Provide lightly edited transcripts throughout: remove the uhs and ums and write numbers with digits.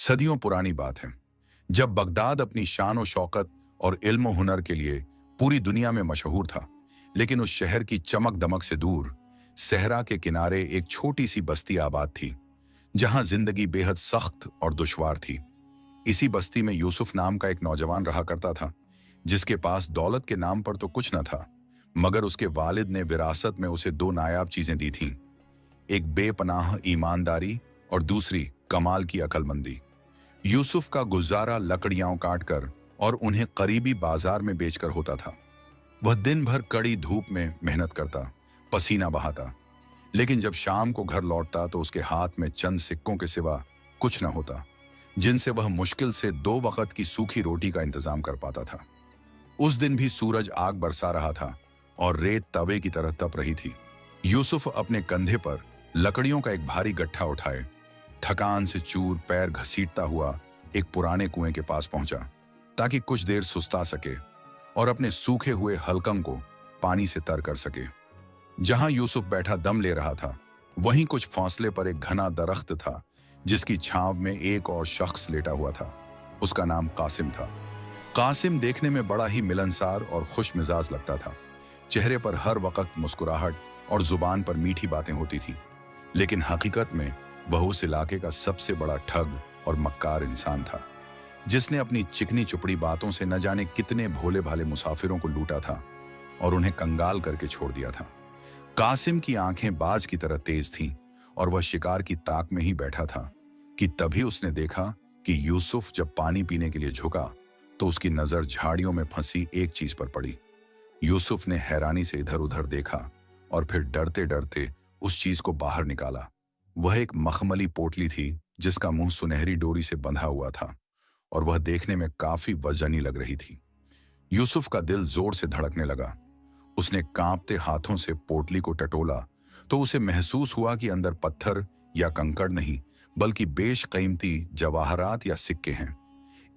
सदियों पुरानी बात है, जब बगदाद अपनी शान और शौकत और इल्म और हुनर के लिए पूरी दुनिया में मशहूर था। लेकिन उस शहर की चमक दमक से दूर सहरा के किनारे एक छोटी सी बस्ती आबाद थी, जहां जिंदगी बेहद सख्त और दुश्वार थी। इसी बस्ती में यूसुफ नाम का एक नौजवान रहा करता था, जिसके पास दौलत के नाम पर तो कुछ न था, मगर उसके वालिद ने विरासत में उसे दो नायाब चीजें दी थीं। एक बेपनाह ईमानदारी और दूसरी कमाल की अक्लमंदी। यूसुफ का गुजारा लकड़ियां काटकर और उन्हें करीबी बाजार में बेचकर होता था। वह दिन भर कड़ी धूप में मेहनत करता, पसीना बहाता, लेकिन जब शाम को घर लौटता तो उसके हाथ में चंद सिक्कों के सिवा कुछ न होता, जिनसे वह मुश्किल से 2 वक्त की सूखी रोटी का इंतजाम कर पाता था। उस दिन भी सूरज आग बरसा रहा था और रेत तवे की तरह तप रही थी। यूसुफ अपने कंधे पर लकड़ियों का एक भारी गट्ठा उठाए थकान से चूर पैर घसीटता हुआ एक पुराने कुएं के पास पहुंचा, ताकि कुछ देर सुस्ता सके और अपने सूखे हुए हलकम को पानी से तर कर सके। जहां यूसुफ बैठा दम ले रहा था, वहीं कुछ फासले पर एक घना दरख्त था, जिसकी छांव में एक और शख्स लेटा हुआ था। उसका नाम कासिम था। कासिम देखने में बड़ा ही मिलनसार और खुश मिजाज लगता था। चेहरे पर हर वक्त मुस्कुराहट और जुबान पर मीठी बातें होती थीं, लेकिन हकीकत में वह उस इलाके का सबसे बड़ा ठग और मक्कार इंसान था, जिसने अपनी चिकनी चुपड़ी बातों से न जाने कितने भोले भाले मुसाफिरों को लूटा था और उन्हें कंगाल करके छोड़ दिया था। कासिम की आंखें बाज की तरह तेज थीं और वह शिकार की ताक में ही बैठा था कि तभी उसने देखा कि यूसुफ जब पानी पीने के लिए झुका तो उसकी नजर झाड़ियों में फंसी एक चीज पर पड़ी। यूसुफ ने हैरानी से इधर उधर देखा और फिर डरते डरते उस चीज को बाहर निकाला। वह एक मखमली पोटली थी, जिसका मुंह सुनहरी डोरी से बंधा हुआ था और वह देखने में काफी वजनी लग रही थी। यूसुफ का दिल जोर से धड़कने लगा। उसने कांपते हाथों से पोटली को टटोला तो उसे महसूस हुआ कि अंदर पत्थर या कंकड़ नहीं, बल्कि बेशकीमती जवाहरात या सिक्के हैं।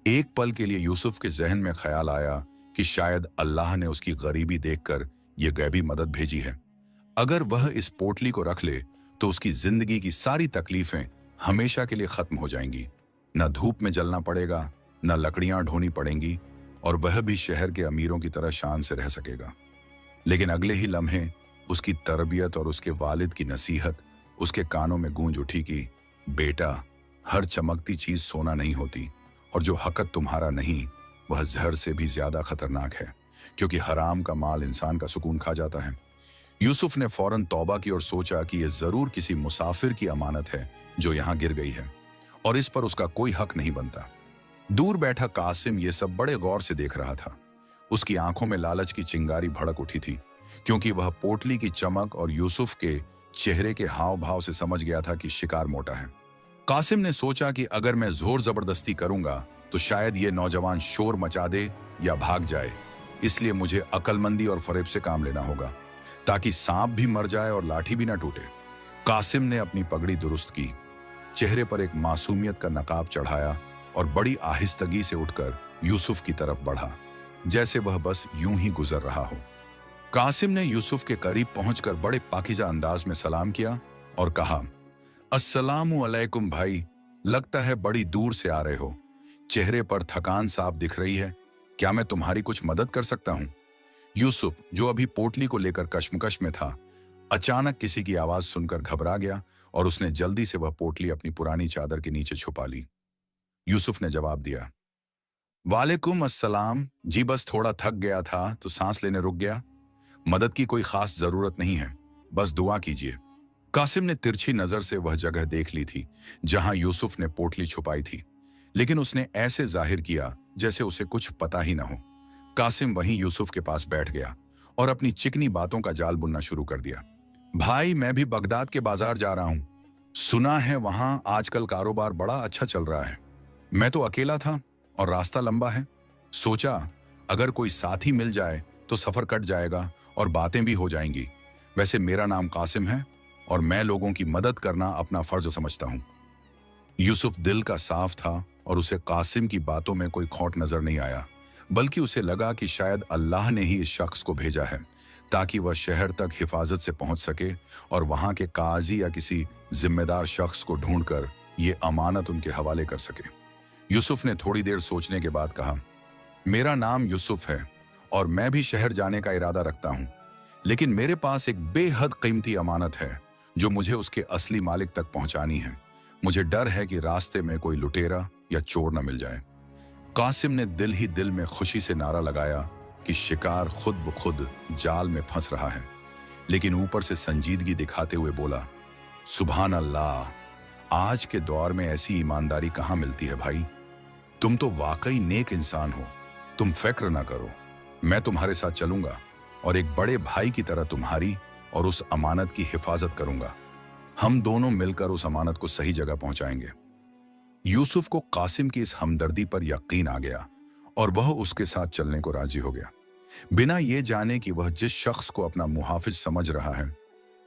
एक पल के लिए यूसुफ के जहन में ख्याल आया कि शायद अल्लाह ने उसकी गरीबी देखकर यह गैबी मदद भेजी है। अगर वह इस पोटली को रख ले तो उसकी जिंदगी की सारी तकलीफें हमेशा के लिए खत्म हो जाएंगी। न धूप में जलना पड़ेगा, न लकड़ियां ढोनी पड़ेंगी, और वह भी शहर के अमीरों की तरह शान से रह सकेगा। लेकिन अगले ही लम्हे उसकी तरबियत और उसके वालिद की नसीहत उसके कानों में गूंज उठी कि बेटा, हर चमकती चीज सोना नहीं होती, और जो हकत तुम्हारा नहीं वह जहर से भी ज्यादा खतरनाक है, क्योंकि हराम का माल इंसान का सुकून खा जाता है। यूसुफ ने फौरन तौबा की और सोचा कि यह जरूर किसी मुसाफिर की अमानत है जो यहां गिर गई है और इस पर उसका कोई हक नहीं बनता। दूर बैठा कासिम यह सब बड़े गौर से देख रहा था। उसकी आंखों में लालच की चिंगारी भड़क उठी थी, क्योंकि वह पोटली की चमक और यूसुफ के चेहरे के हाव भाव से समझ गया था कि शिकार मोटा है। कासिम ने सोचा कि अगर मैं जोर जबरदस्ती करूंगा तो शायद यह नौजवान शोर मचा दे या भाग जाए, इसलिए मुझे अक्लमंदी और फरेब से काम लेना होगा, ताकि सांप भी मर जाए और लाठी भी ना टूटे। कासिम ने अपनी पगड़ी दुरुस्त की, चेहरे पर एक मासूमियत का नकाब चढ़ाया और बड़ी आहिस्तगी से उठकर यूसुफ की तरफ बढ़ा, जैसे वह बस यूं ही गुजर रहा हो। कासिम ने यूसुफ के करीब पहुंचकर बड़े पाकीज़ा अंदाज में सलाम किया और कहा, अस्सलामु अलैकुम भाई, लगता है बड़ी दूर से आ रहे हो। चेहरे पर थकान साफ दिख रही है, क्या मैं तुम्हारी कुछ मदद कर सकता हूं? यूसुफ, जो अभी पोटली को लेकर कश्मकश में था, अचानक किसी की आवाज सुनकर घबरा गया और उसने जल्दी से वह पोटली अपनी पुरानी चादर के नीचे छुपा ली। यूसुफ ने जवाब दिया, वालेकुम अस्सलाम जी, बस थोड़ा थक गया था तो सांस लेने रुक गया। मदद की कोई खास जरूरत नहीं है, बस दुआ कीजिए। कासिम ने तिरछी नजर से वह जगह देख ली थी जहां यूसुफ ने पोटली छुपाई थी, लेकिन उसने ऐसे जाहिर किया जैसे उसे कुछ पता ही ना हो। कासिम वहीं यूसुफ के पास बैठ गया और अपनी चिकनी बातों का जाल बुनना शुरू कर दिया। भाई, मैं भी बगदाद के बाजार जा रहा हूं, सुना है वहां आजकल कारोबार बड़ा अच्छा चल रहा है। मैं तो अकेला था और रास्ता लंबा है, सोचा अगर कोई साथी मिल जाए तो सफर कट जाएगा और बातें भी हो जाएंगी। वैसे मेरा नाम कासिम है और मैं लोगों की मदद करना अपना फर्ज समझता हूं। यूसुफ दिल का साफ था और उसे कासिम की बातों में कोई खोट नजर नहीं आया, बल्कि उसे लगा कि शायद अल्लाह ने ही इस शख्स को भेजा है ताकि वह शहर तक हिफाजत से पहुंच सके और वहां के काजी या किसी जिम्मेदार शख्स को ढूंढकर ये अमानत उनके हवाले कर सके। यूसुफ ने थोड़ी देर सोचने के बाद कहा, मेरा नाम यूसुफ है और मैं भी शहर जाने का इरादा रखता हूं, लेकिन मेरे पास एक बेहद कीमती अमानत है जो मुझे उसके असली मालिक तक पहुंचानी है। मुझे डर है कि रास्ते में कोई लुटेरा या चोर न मिल जाए। कासिम ने दिल ही दिल में खुशी से नारा लगाया कि शिकार खुद ब खुद जाल में फंस रहा है, लेकिन ऊपर से संजीदगी दिखाते हुए बोला, सुभान अल्लाह, आज के दौर में ऐसी ईमानदारी कहां मिलती है भाई। तुम तो वाकई नेक इंसान हो। तुम फिक्र ना करो, मैं तुम्हारे साथ चलूंगा और एक बड़े भाई की तरह तुम्हारी और उस अमानत की हिफाजत करूंगा। हम दोनों मिलकर उस अमानत को सही जगह पहुंचाएंगे। यूसुफ को कासिम की इस हमदर्दी पर यकीन आ गया और वह उसके साथ चलने को राजी हो गया, बिना ये जाने कि वह जिस शख्स को अपना मुहाफिज समझ रहा है,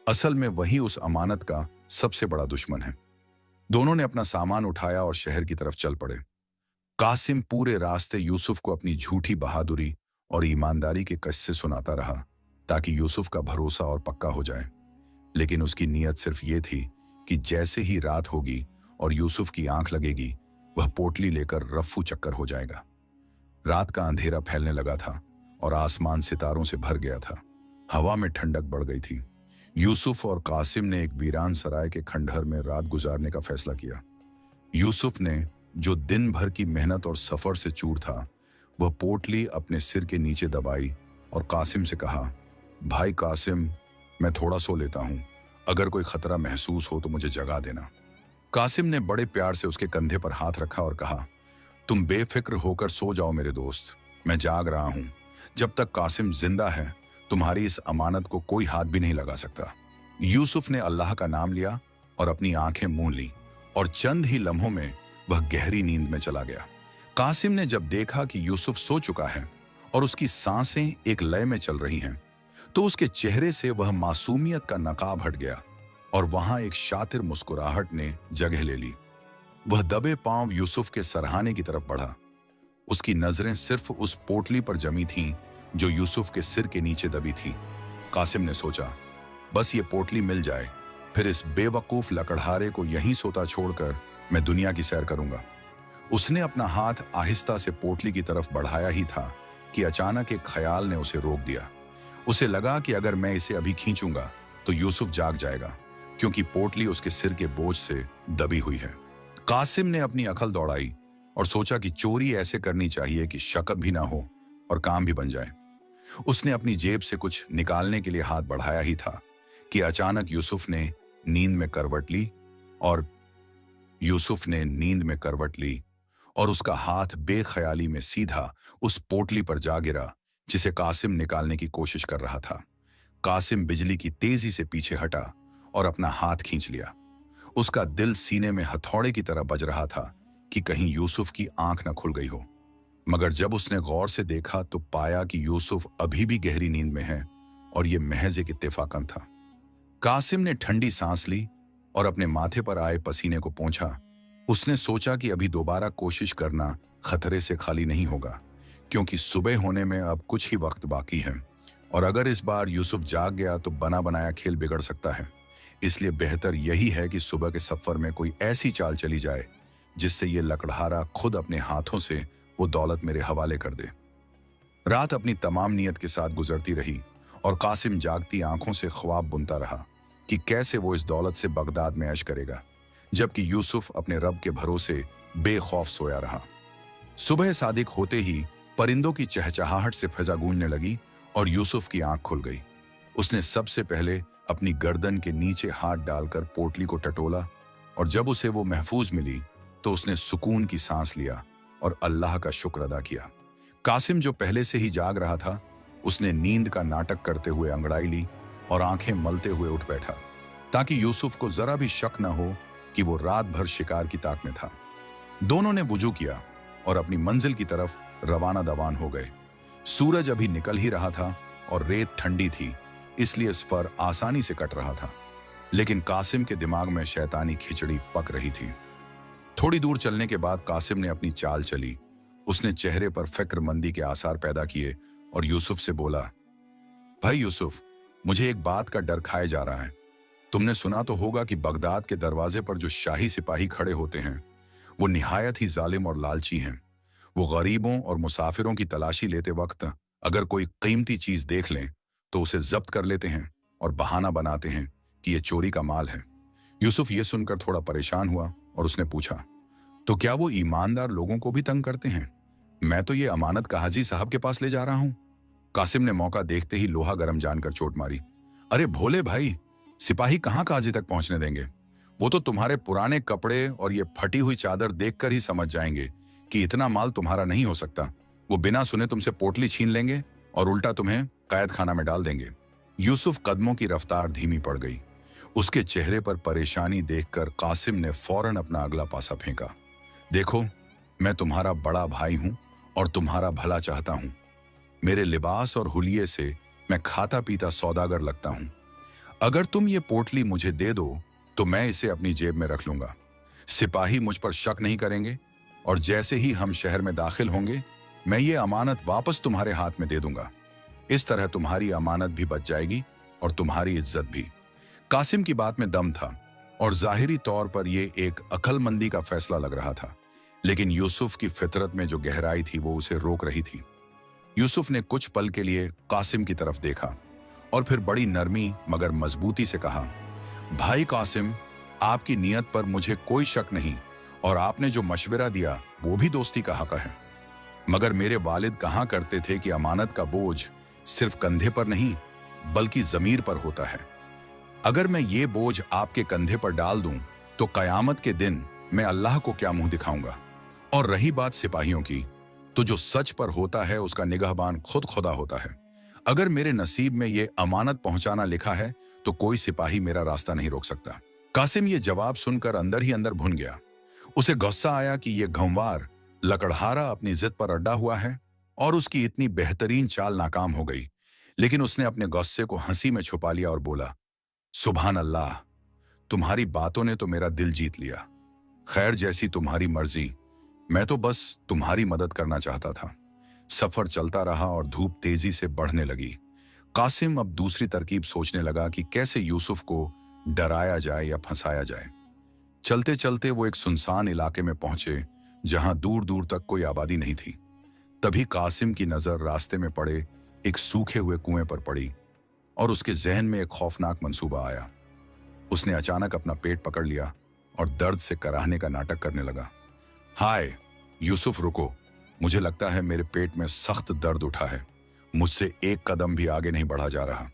असल में वही उस अमानत का सबसे बड़ा दुश्मन है। दोनों ने अपना सामान उठाया और शहर की तरफ चल पड़े। कासिम पूरे रास्ते यूसुफ को अपनी झूठी बहादुरी और ईमानदारी के किस्से सुनाता रहा ताकि यूसुफ का भरोसा और पक्का हो जाए, लेकिन उसकी नीयत सिर्फ ये थी कि जैसे ही रात होगी और यूसुफ की आंख लगेगी, वह पोटली लेकर रफ्फू चक्कर हो जाएगा। रात का अंधेरा फैलने लगा था और आसमान सितारों से भर गया था। हवा में ठंडक बढ़ गई थी। यूसुफ और कासिम ने एक वीरान सराय के खंडहर में रात गुजारने का फैसला किया। यूसुफ ने, जो दिन भर की मेहनत और सफर से चूर था, वह पोटली अपने सिर के नीचे दबाई और कासिम से कहा, भाई कासिम, मैं थोड़ा सो लेता हूं। अगर कोई खतरा महसूस हो तो मुझे जगा देना। कासिम ने बड़े प्यार से उसके कंधे पर हाथ रखा और कहा, तुम बेफिक्र होकर सो जाओ मेरे दोस्त, मैं जाग रहा हूं। जब तक कासिम जिंदा है, तुम्हारी इस अमानत को कोई हाथ भी नहीं लगा सकता। यूसुफ ने अल्लाह का नाम लिया और अपनी आंखें मूंद लीं और चंद ही लम्हों में वह गहरी नींद में चला गया। कासिम ने जब देखा कि यूसुफ सो चुका है और उसकी सांसें एक लय में चल रही हैं, तो उसके चेहरे से वह मासूमियत का नकाब हट गया और वहां एक शातिर मुस्कुराहट ने जगह ले ली। वह दबे पांव यूसुफ के सरहाने की तरफ बढ़ा। उसकी नजरें सिर्फ उस पोटली पर जमी थीं जो यूसुफ के सिर के नीचे दबी थी। कासिम ने सोचा, बस ये पोटली मिल जाए, फिर इस बेवकूफ लकड़हारे को यहीं सोता छोड़कर मैं दुनिया की सैर करूंगा। उसने अपना हाथ आहिस्ता से पोटली की तरफ बढ़ाया ही था कि अचानक एक ख्याल ने उसे रोक दिया। उसे लगा कि अगर मैं इसे अभी खींचूंगा तो यूसुफ जाग जाएगा, क्योंकि पोटली उसके सिर के बोझ से दबी हुई है। कासिम ने अपनी अकल दौड़ाई और सोचा कि चोरी ऐसे करनी चाहिए कि शक भी ना हो और काम भी बन जाए। उसने अपनी जेब से कुछ निकालने के लिए हाथ बढ़ाया ही था कि अचानक यूसुफ ने नींद में करवट ली और उसका हाथ बेख्याली में सीधा उस पोटली पर जा गिरा जिसे कासिम निकालने की कोशिश कर रहा था। कासिम बिजली की तेजी से पीछे हटा और अपना हाथ खींच लिया। उसका दिल सीने में हथौड़े की तरह बज रहा था कि कहीं यूसुफ की आंख न खुल गई हो, मगर जब उसने गौर से देखा तो पाया कि यूसुफ अभी भी गहरी नींद में है और यह महज एक इत्तेफाकन था। कासिम ने ठंडी सांस ली और अपने माथे पर आए पसीने को पोंछा। उसने सोचा कि अभी दोबारा कोशिश करना खतरे से खाली नहीं होगा, क्योंकि सुबह होने में अब कुछ ही वक्त बाकी है और अगर इस बार यूसुफ जाग गया तो बना बनाया खेल बिगड़ सकता है। इसलिए बेहतर यही है कि सुबह के सफर में कोई ऐसी चाल चली जाए जिससे ये लकड़हारा खुद अपने हाथों से वो दौलत मेरे हवाले कर दे। रात अपनी तमाम नियत के साथ गुजरती रही और कासिम जागती आंखों से ख्वाब बुनता रहा कि कैसे वो इस दौलत से बगदाद में ऐश करेगा, जबकि यूसुफ अपने रब के भरोसे बेखौफ सोया रहा। सुबह सादिक होते ही परिंदों की चहचहाहट से फिजा गूंजने लगी और यूसुफ की आंख खुल गई। उसने सबसे पहले अपनी गर्दन के नीचे हाथ डालकर पोटली को टटोला और जब उसे वो महफूज मिली तो उसने सुकून की सांस लिया और अल्लाह का शुक्र अदा किया। कासिम, जो पहले से ही जाग रहा था, उसने नींद का नाटक करते हुए अंगड़ाई ली और आंखें मलते हुए उठ बैठा ताकि यूसुफ को जरा भी शक न हो कि वो रात भर शिकार की ताक में था। दोनों ने वुजू किया और अपनी मंजिल की तरफ रवाना दवान हो गए। सूरज अभी निकल ही रहा था और रेत ठंडी थी, इसलिए सफर आसानी से कट रहा था, लेकिन कासिम के दिमाग में शैतानी खिचड़ी पक रही थी। थोड़ी दूर चलने के बाद कासिम ने अपनी चाल चली। उसने चेहरे पर फिक्रमंदी के आसार पैदा किए और यूसुफ से बोला, भाई यूसुफ, मुझे एक बात का डर खाए जा रहा है। तुमने सुना तो होगा कि बगदाद के दरवाजे पर जो शाही सिपाही खड़े होते हैं वो निहायत ही जालिम और लालची हैं। वो गरीबों और मुसाफिरों की तलाशी लेते वक्त अगर कोई कीमती चीज देख लें तो उसे जब्त कर लेते हैं और बहाना बनाते हैं कि ये चोरी का माल है। यूसुफ ये सुनकर थोड़ा परेशान हुआ और उसने पूछा, तो क्या वो ईमानदार लोगों को भी तंग करते हैं? मैं तो ये अमानत काजी साहब के पास ले जा रहा हूं। कासिम ने मौका देखते ही लोहा गर्म जानकर चोट मारी। अरे भोले भाई, सिपाही कहाँ काजी तक पहुंचने देंगे? वो तो तुम्हारे पुराने कपड़े और ये फटी हुई चादर देखकर ही समझ जाएंगे कि इतना माल तुम्हारा नहीं हो सकता। वो बिना सुने तुमसे पोटली छीन लेंगे और उल्टा तुम्हें कैद खाना में डाल देंगे। यूसुफ कदमों की रफ्तार धीमी पड़ गई। उसके चेहरे पर परेशानी देखकर कासिम ने फौरन अपना अगला पासा फेंका। देखो, मैं तुम्हारा बड़ा भाई हूं और तुम्हारा भला चाहता हूं। मेरे लिबास और हुलिये से मैं खाता पीता सौदागर लगता हूं। अगर तुम ये पोटली मुझे दे दो तो मैं इसे अपनी जेब में रख लूंगा। सिपाही मुझ पर शक नहीं करेंगे और जैसे ही हम शहर में दाखिल होंगे मैं ये अमानत वापस तुम्हारे हाथ में दे दूंगा। इस तरह तुम्हारी अमानत भी बच जाएगी और तुम्हारी इज्जत भी। कासिम की बात में दम था और जाहिरी तौर पर यह एक अक्लमंदी का फैसला लग रहा था, लेकिन यूसुफ की फितरत में जो गहराई थी वो उसे रोक रही थी। यूसुफ ने कुछ पल के लिए कासिम की तरफ देखा और फिर बड़ी नरमी मगर मजबूती से कहा, भाई कासिम, आपकी नीयत पर मुझे कोई शक नहीं और आपने जो मशवरा दिया वो भी दोस्ती का हक है। मगर मेरे वालिद कहा करते थे कि अमानत का बोझ सिर्फ कंधे पर नहीं बल्कि जमीर पर होता है। अगर मैं ये बोझ आपके कंधे पर डाल दूं तो कयामत के दिन मैं अल्लाह को क्या मुंह दिखाऊंगा? और रही बात सिपाहियों की, तो जो सच पर होता है उसका निगहबान खुद खुदा होता है। अगर मेरे नसीब में ये अमानत पहुंचाना लिखा है तो कोई सिपाही मेरा रास्ता नहीं रोक सकता। कासिम ये जवाब सुनकर अंदर ही अंदर भुन गया। उसे गुस्सा आया कि ये गंवार लकड़हारा अपनी जिद पर अड्डा हुआ है और उसकी इतनी बेहतरीन चाल नाकाम हो गई। लेकिन उसने अपने गुस्से को हंसी में छुपा लिया और बोला, सुभान अल्लाह, तुम्हारी बातों ने तो मेरा दिल जीत लिया। खैर, जैसी तुम्हारी मर्जी, मैं तो बस तुम्हारी मदद करना चाहता था। सफर चलता रहा और धूप तेजी से बढ़ने लगी। कासिम अब दूसरी तरकीब सोचने लगा कि कैसे यूसुफ को डराया जाए या फंसाया जाए। चलते चलते वो एक सुनसान इलाके में पहुंचे जहां दूर दूर तक कोई आबादी नहीं थी। तभी कासिम की नजर रास्ते में पड़े एक सूखे हुए कुएं पर पड़ी और उसके जहन में एक खौफनाक मंसूबा आया। उसने अचानक अपना पेट पकड़ लिया और दर्द से कराहने का नाटक करने लगा। हाय यूसुफ, रुको, मुझे लगता है मेरे पेट में सख्त दर्द उठा है। मुझसे एक कदम भी आगे नहीं बढ़ा जा रहा।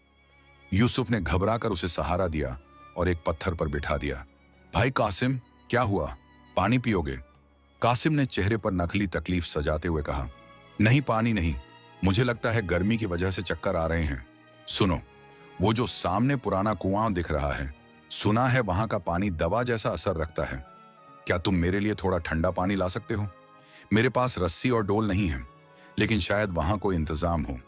यूसुफ ने घबराकर उसे सहारा दिया और एक पत्थर पर बिठा दिया। भाई कासिम, क्या हुआ? पानी पियोगे? कासिम ने चेहरे पर नकली तकलीफ सजाते हुए कहा, नहीं, पानी नहीं, मुझे लगता है गर्मी की वजह से चक्कर आ रहे हैं। सुनो, वो जो सामने पुराना कुआं दिख रहा है, सुना है वहां का पानी दवा जैसा असर रखता है। क्या तुम मेरे लिए थोड़ा ठंडा पानी ला सकते हो? मेरे पास रस्सी और डोल नहीं है, लेकिन शायद वहां कोई इंतजाम हो।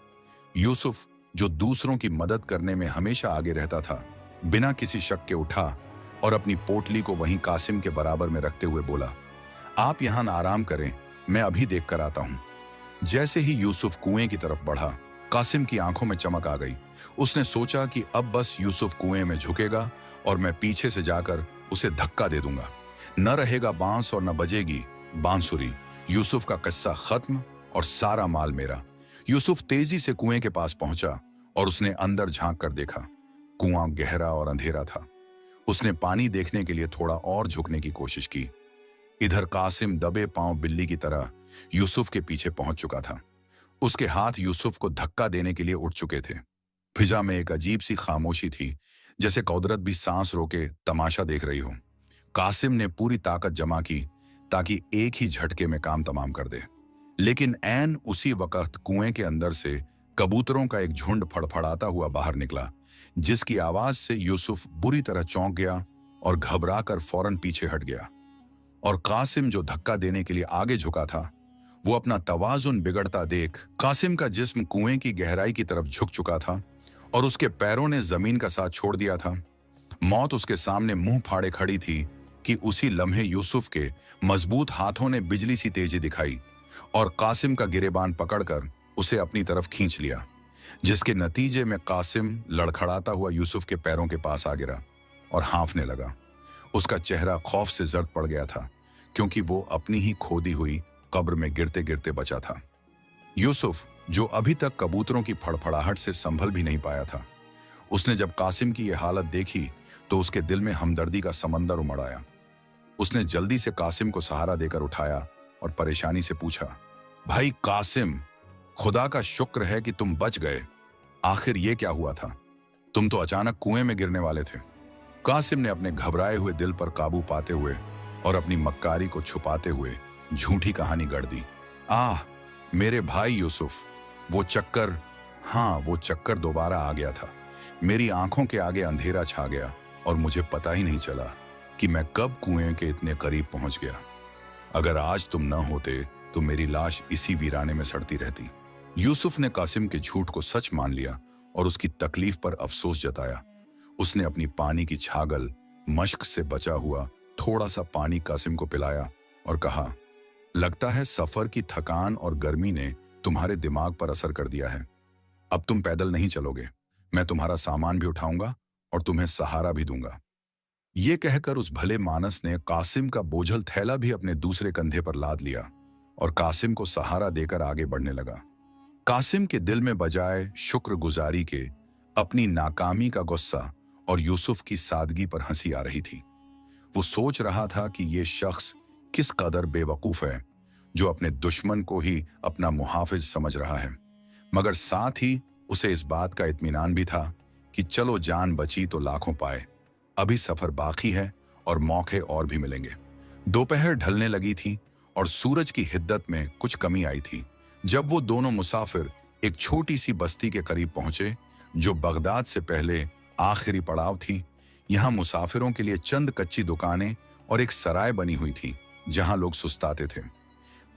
यूसुफ, जो दूसरों की मदद करने में हमेशा आगे रहता था, बिना किसी शक के उठा और अपनी पोटली को वहीं कासिम के बराबर में रखते हुए बोला, आप यहां आराम करें, मैं अभी देख कर आता हूं। जैसे ही यूसुफ कुएं की तरफ बढ़ा, कासिम की आंखों में चमक आ गई। उसने सोचा कि अब बस यूसुफ कुएं में झुकेगा और मैं पीछे से जाकर उसे धक्का दे दूंगा। न रहेगा बांस और न बजेगी बांसुरी। यूसुफ का किस्सा खत्म और सारा माल मेरा। यूसुफ तेजी से कुएं के पास पहुंचा और उसने अंदर झांक कर देखा। कुआं गहरा और अंधेरा था। उसने पानी देखने के लिए थोड़ा और झुकने की कोशिश की। इधर कासिम दबे पांव बिल्ली की तरह यूसुफ के पीछे पहुंच चुका था। उसके हाथ यूसुफ को धक्का देने के लिए उठ चुके थे। फिजा में एक अजीब सी खामोशी थी, जैसे कुदरत भी सांस रोके तमाशा देख रही हो। कासिम ने पूरी ताकत जमा की ताकि एक ही झटके में काम तमाम कर दे, लेकिन ऐन उसी वक्त कुएं के अंदर से कबूतरों का एक झुंड फड़फड़ाता हुआ बाहर निकला, जिसकी आवाज से यूसुफ बुरी तरह चौंक गया और घबराकर फौरन पीछे हट गया। और कासिम, जो धक्का देने के लिए आगे झुका था, वो अपना तवाजुन बिगड़ता देख, कासिम का जिस्म कुएं की गहराई की तरफ झुक चुका था और उसके पैरों ने जमीन का साथ छोड़ दिया था। मौत उसके सामने मुंह फाड़े खड़ी थी कि उसी लम्हे यूसुफ के मजबूत हाथों ने बिजली सी तेजी दिखाई और कासिम का गिरेबान पकड़कर उसे अपनी तरफ खींच लिया, जिसके नतीजे में कासिम लड़खड़ाता हुआ यूसुफ के पैरों के पास आ गिरा और हाँफने लगा। उसका चेहरा खौफ से जर्द पड़ गया था, क्योंकि वो अपनी ही खोदी हुई कब्र में गिरते गिरते बचा था। यूसुफ, जो अभी तक कबूतरों की फड़फड़ाहट से संभल भी नहीं पाया था, उसने जब कासिम की यह हालत देखी तो उसके दिल में हमदर्दी का समंदर उमड़ आया। उसने जल्दी से कासिम को सहारा देकर उठाया और परेशानी से पूछा, भाई कासिम, खुदा का शुक्र है कि तुम बच गए। आखिर ये क्या हुआ था? तुम तो अचानक कुएं में गिरने वाले थे। कासिम ने अपने घबराए हुए दिल पर काबू पाते हुए और अपनी मक्कारी को छुपाते हुए झूठी कहानी गढ़ दी। आह मेरे भाई यूसुफ, वो चक्कर दोबारा आ गया था। मेरी आंखों के आगे अंधेरा छा गया और मुझे पता ही नहीं चला कि मैं कब कुएं के इतने करीब पहुंच गया। अगर आज तुम न होते तो मेरी लाश इसी वीराने में सड़ती रहती। यूसुफ ने कासिम के झूठ को सच मान लिया और उसकी तकलीफ पर अफसोस जताया। उसने अपनी पानी की छागल मश्क से बचा हुआ थोड़ा सा पानी कासिम को पिलाया और कहा, लगता है सफर की थकान और गर्मी ने तुम्हारे दिमाग पर असर कर दिया है। अब तुम पैदल नहीं चलोगे, मैं तुम्हारा सामान भी उठाऊंगा और तुम्हें सहारा भी दूंगा। ये कहकर उस भले मानस ने कासिम का बोझल थैला भी अपने दूसरे कंधे पर लाद लिया और कासिम को सहारा देकर आगे बढ़ने लगा। कासिम के दिल में बजाय शुक्रगुजारी के अपनी नाकामी का गुस्सा और यूसुफ की सादगी पर हंसी आ रही थी। वो सोच रहा था कि ये शख्स किस कदर बेवकूफ है, जो अपने दुश्मन को ही अपना मुहाफिज समझ रहा है। मगर साथ ही उसे इस बात का इत्मीनान भी था कि चलो जान बची तो लाखों पाए, अभी सफर बाकी है और मौके और भी मिलेंगे। दोपहर ढलने लगी थी और सूरज की हिद्दत में कुछ कमी आई थी जब वो दोनों मुसाफिर एक छोटी सी बस्ती के करीब पहुंचे, जो बगदाद से पहले आखिरी पड़ाव थी। यहाँ मुसाफिरों के लिए चंद कच्ची दुकानें और एक सराय बनी हुई थी जहां लोग सुस्ताते थे।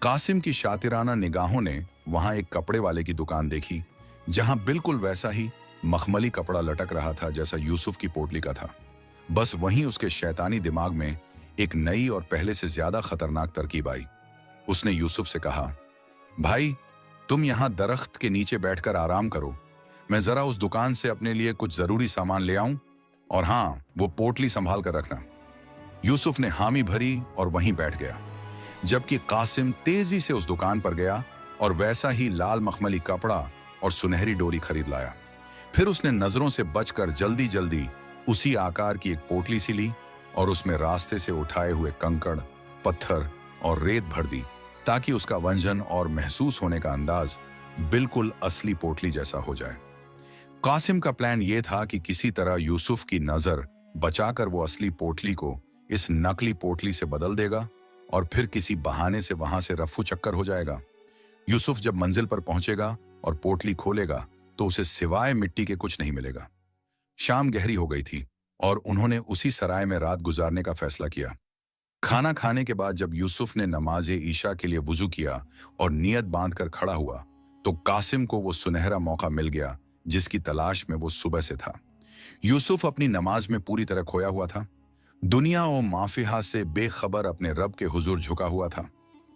कासिम की शातिराना निगाहों ने वहां एक कपड़े वाले की दुकान देखी, जहां बिल्कुल वैसा ही मखमली कपड़ा लटक रहा था जैसा यूसुफ की पोटली का था। बस वहीं उसके शैतानी दिमाग में एक नई और पहले से ज्यादा खतरनाक तरकीब आई। उसने यूसुफ से कहा, भाई तुम यहां दरख्त के नीचे बैठकर आराम करो, मैं जरा उस दुकान से अपने लिए कुछ जरूरी सामान ले आऊं, और हाँ, वो पोटली संभाल कर रखना। यूसुफ ने हामी भरी और वहीं बैठ गया, जबकि कासिम तेजी से उस दुकान पर गया और वैसा ही लाल मखमली कपड़ा और सुनहरी डोरी खरीद लाया। फिर उसने नजरों से बचकर जल्दी जल्दी उसी आकार की एक पोटली सी ली और उसमें रास्ते से उठाए हुए कंकड़, पत्थर और रेत भर दी, ताकि उसका वंजन और महसूस होने का अंदाज बिल्कुल असली पोटली जैसा हो जाए। कासिम का प्लान यह था कि किसी तरह यूसुफ की नजर बचाकर वो असली पोटली को इस नकली पोटली से बदल देगा और फिर किसी बहाने से वहां से रफू चक्कर हो जाएगा। यूसुफ जब मंजिल पर पहुंचेगा और पोटली खोलेगा तो उसे सिवाय मिट्टी के कुछ नहीं मिलेगा। शाम गहरी हो गई थी और उन्होंने उसी सराय में रात गुजारने का फैसला किया। खाना खाने के बाद जब यूसुफ ने नमाज ईशा के लिए वुजू किया और नियत बांधकर खड़ा हुआ, तो कासिम को वो सुनहरा मौका मिल गया जिसकी तलाश में वो सुबह से था। यूसुफ अपनी नमाज में पूरी तरह खोया हुआ था, दुनिया और माफिहा से बेखबर अपने रब के हुजूर झुका हुआ था,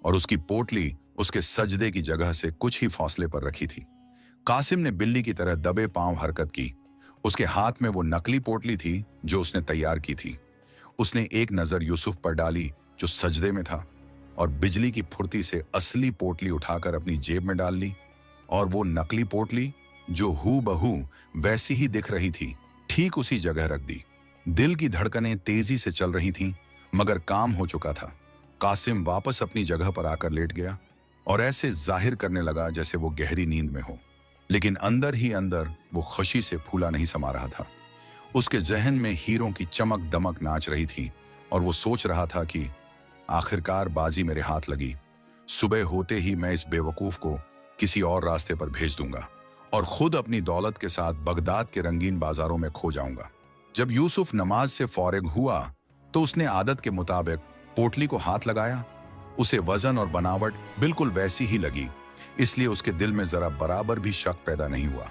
और उसकी पोटली उसके सजदे की जगह से कुछ ही फासले पर रखी थी। कासिम ने बिल्ली की तरह दबे पांव हरकत की। उसके हाथ में वो नकली पोटली थी जो उसने तैयार की थी। उसने एक नजर यूसुफ पर डाली जो सजदे में था, और बिजली की फुर्ती से असली पोटली उठाकर अपनी जेब में डाल ली, और वो नकली पोटली जो हूबहू वैसी ही दिख रही थी ठीक उसी जगह रख दी। दिल की धड़कनें तेजी से चल रही थीं, मगर काम हो चुका था। कासिम वापस अपनी जगह पर आकर लेट गया और ऐसे जाहिर करने लगा जैसे वो गहरी नींद में हो, लेकिन अंदर ही अंदर वो खुशी से फूला नहीं समा रहा था। उसके जहन में हीरों की चमक दमक नाच रही थी और वो सोच रहा था कि आखिरकार बाजी मेरे हाथ लगी। सुबह होते ही मैं इस बेवकूफ को किसी और रास्ते पर भेज दूंगा और खुद अपनी दौलत के साथ बगदाद के रंगीन बाजारों में खो जाऊंगा। जब यूसुफ नमाज से फौरिग हुआ तो उसने आदत के मुताबिक पोटली को हाथ लगाया। उसे वजन और बनावट बिल्कुल वैसी ही लगी, इसलिए उसके दिल में जरा बराबर भी शक पैदा नहीं हुआ।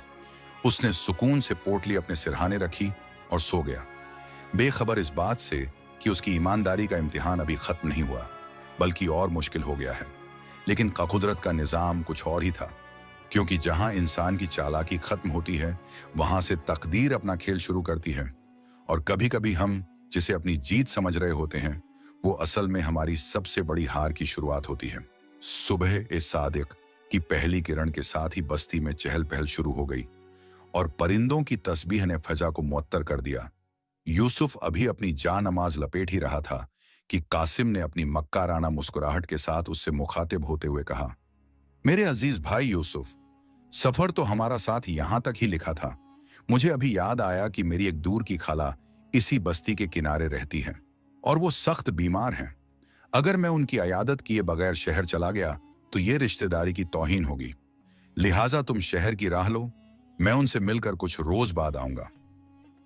उसने सुकून से पोटली अपने सिरहाने रखी और सो गया, बेखबर इस बात से कि उसकी ईमानदारी का इम्तिहान अभी खत्म नहीं हुआ, बल्कि और मुश्किल हो गया है। लेकिन कुदरत का निजाम कुछ और ही था, क्योंकि जहां इंसान की चालाकी खत्म होती है, वहां से तकदीर अपना खेल शुरू करती है। और कभी कभी हम जिसे अपनी जीत समझ रहे होते हैं, वो असल में हमारी सबसे बड़ी हार की शुरुआत होती है। सुबह ए सादिक की पहली किरण के साथ ही बस्ती में चहल पहल शुरू हो गई और परिंदों की तस्बीह ने फजा को मुअत्तर कर दिया। यूसुफ अभी अपनी जान नमाज लपेट ही रहा था कि कासिम ने अपनी मक्काराना मुस्कुराहट के साथ उससे मुखातिब होते हुए कहा, मेरे अजीज भाई यूसुफ, सफर तो हमारा साथ यहां तक ही लिखा था। मुझे अभी याद आया कि मेरी एक दूर की खाला इसी बस्ती के किनारे रहती है और वो सख्त बीमार हैं। अगर मैं उनकी अयादत किए बगैर शहर चला गया तो ये रिश्तेदारी की तौहीन होगी। लिहाजा तुम शहर की राह लो, मैं उनसे मिलकर कुछ रोज बाद आऊंगा।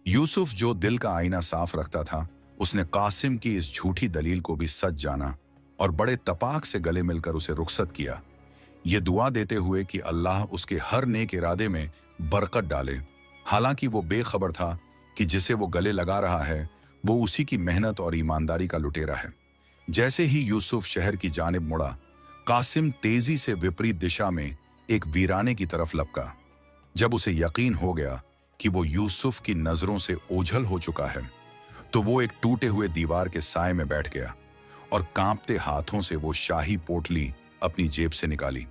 यूसुफ, जो दिल का आईना साफ रखता था, उसने कासिम की इस झूठी दलील को भी सच जाना और बड़े तपाक से गले मिलकर उसे रुखसत किया, ये दुआ देते हुए कि अल्लाह उसके हर नेक इरादे में बरकत डाले। हालांकि वो बेखबर था कि जिसे वो गले लगा रहा है वो उसी की मेहनत और ईमानदारी का लुटेरा है। जैसे ही यूसुफ शहर की जानिब मुड़ा, कासिम तेजी से विपरीत दिशा में एक वीराने की तरफ लपका। जब उसे यकीन हो गया कि वो यूसुफ की नजरों से ओझल हो चुका है, तो वो एक टूटे हुए दीवार के साए में बैठ गया और कांपते हाथों से वो शाही पोटली अपनी जेब से निकाली।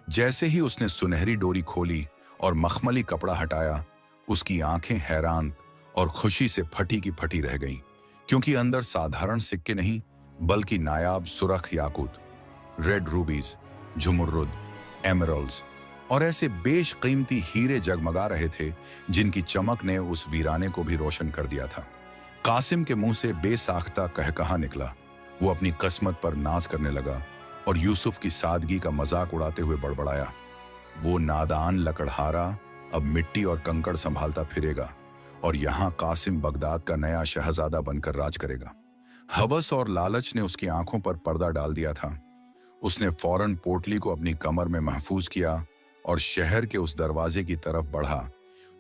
जैसे ही उसने सुनहरी डोरी खोली और मखमली कपड़ा हटाया, उसकी आंखें हैरान और खुशी से फटी की फटी रह गईं, क्योंकि अंदर साधारण सिक्के नहीं बल्कि नायाब सुरख याकूत, रेड रूबीज, झुमुर्रुद, एमरल्ड्स और ऐसे बेशकीमती हीरे जगमगा रहे थे जिनकी चमक ने उस वीराने को भी रोशन कर दिया था। कासिम के मुंह से बेसाख्ता कहकहा निकला। वो अपनी किस्मत पर नाज करने लगा और यूसुफ की सादगी का मजाक उड़ाते हुए बड़बड़ाया, वो नादान लकड़हारा अब मिट्टी और कंकड़ संभालता फिरेगा और यहाँ कासिम बगदाद का नया शहजादा बनकर राज करेगा। हवस और लालच ने उसकी आंखों पर पर्दा डाल दिया था। उसने फौरन पोटली को अपनी कमर में महफूज किया और शहर के उस दरवाजे की तरफ बढ़ा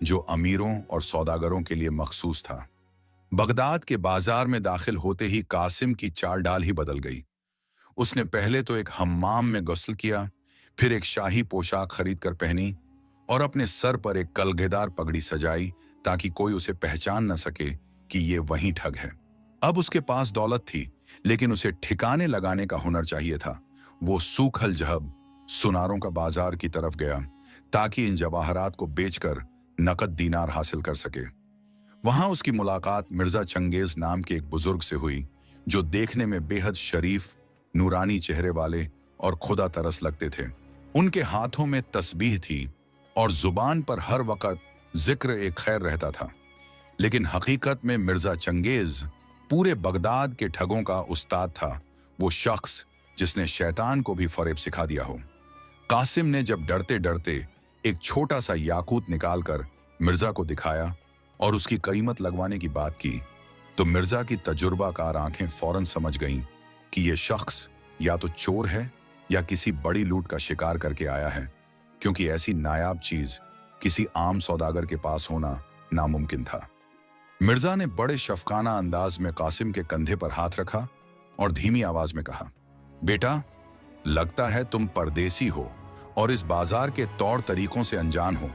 जो अमीरों और सौदागरों के लिए मखसूस था। बगदाद के बाजार में दाखिल होते ही कासिम की चाल डाल ही बदल गई। उसने पहले तो एक हम्माम में गुस्ल किया, फिर एक शाही पोशाक खरीद कर पहनी और अपने सर पर एक कलगेदार पगड़ी सजाई ताकि कोई उसे पहचान न सके कि ये वही ठग है। अब उसके पास दौलत थी, लेकिन उसे ठिकाने लगाने का हुनर चाहिए था। वो सूखल जहब सुनारों का बाजार की तरफ गया ताकि इन जवाहरात को बेचकर नकद दीनार हासिल कर सके। वहां उसकी मुलाकात मिर्जा चंगेज नाम के एक बुजुर्ग से हुई, जो देखने में बेहद शरीफ, नूरानी चेहरे वाले और खुदा तरस लगते थे। उनके हाथों में तस्बीह थी और जुबान पर हर वक्त जिक्र एक खैर रहता था। लेकिन हकीकत में मिर्जा चंगेज पूरे बगदाद के ठगों का उस्ताद था, वो शख्स जिसने शैतान को भी फरेब सिखा दिया हो। कासिम ने जब डरते डरते एक छोटा सा याकूत निकालकर मिर्जा को दिखाया और उसकी कीमत लगवाने की बात की, तो मिर्जा की तजुर्बाकार आंखें फौरन समझ गईं कि यह शख्स या तो चोर है या किसी बड़ी लूट का शिकार करके आया है, क्योंकि ऐसी नायाब चीज किसी आम सौदागर के पास होना नामुमकिन था। मिर्जा ने बड़े शफकाना अंदाज में कासिम के कंधे पर हाथ रखा और धीमी आवाज में कहा, बेटा, लगता है तुम परदेसी हो और इस बाजार के तौर तरीकों से अनजान हो।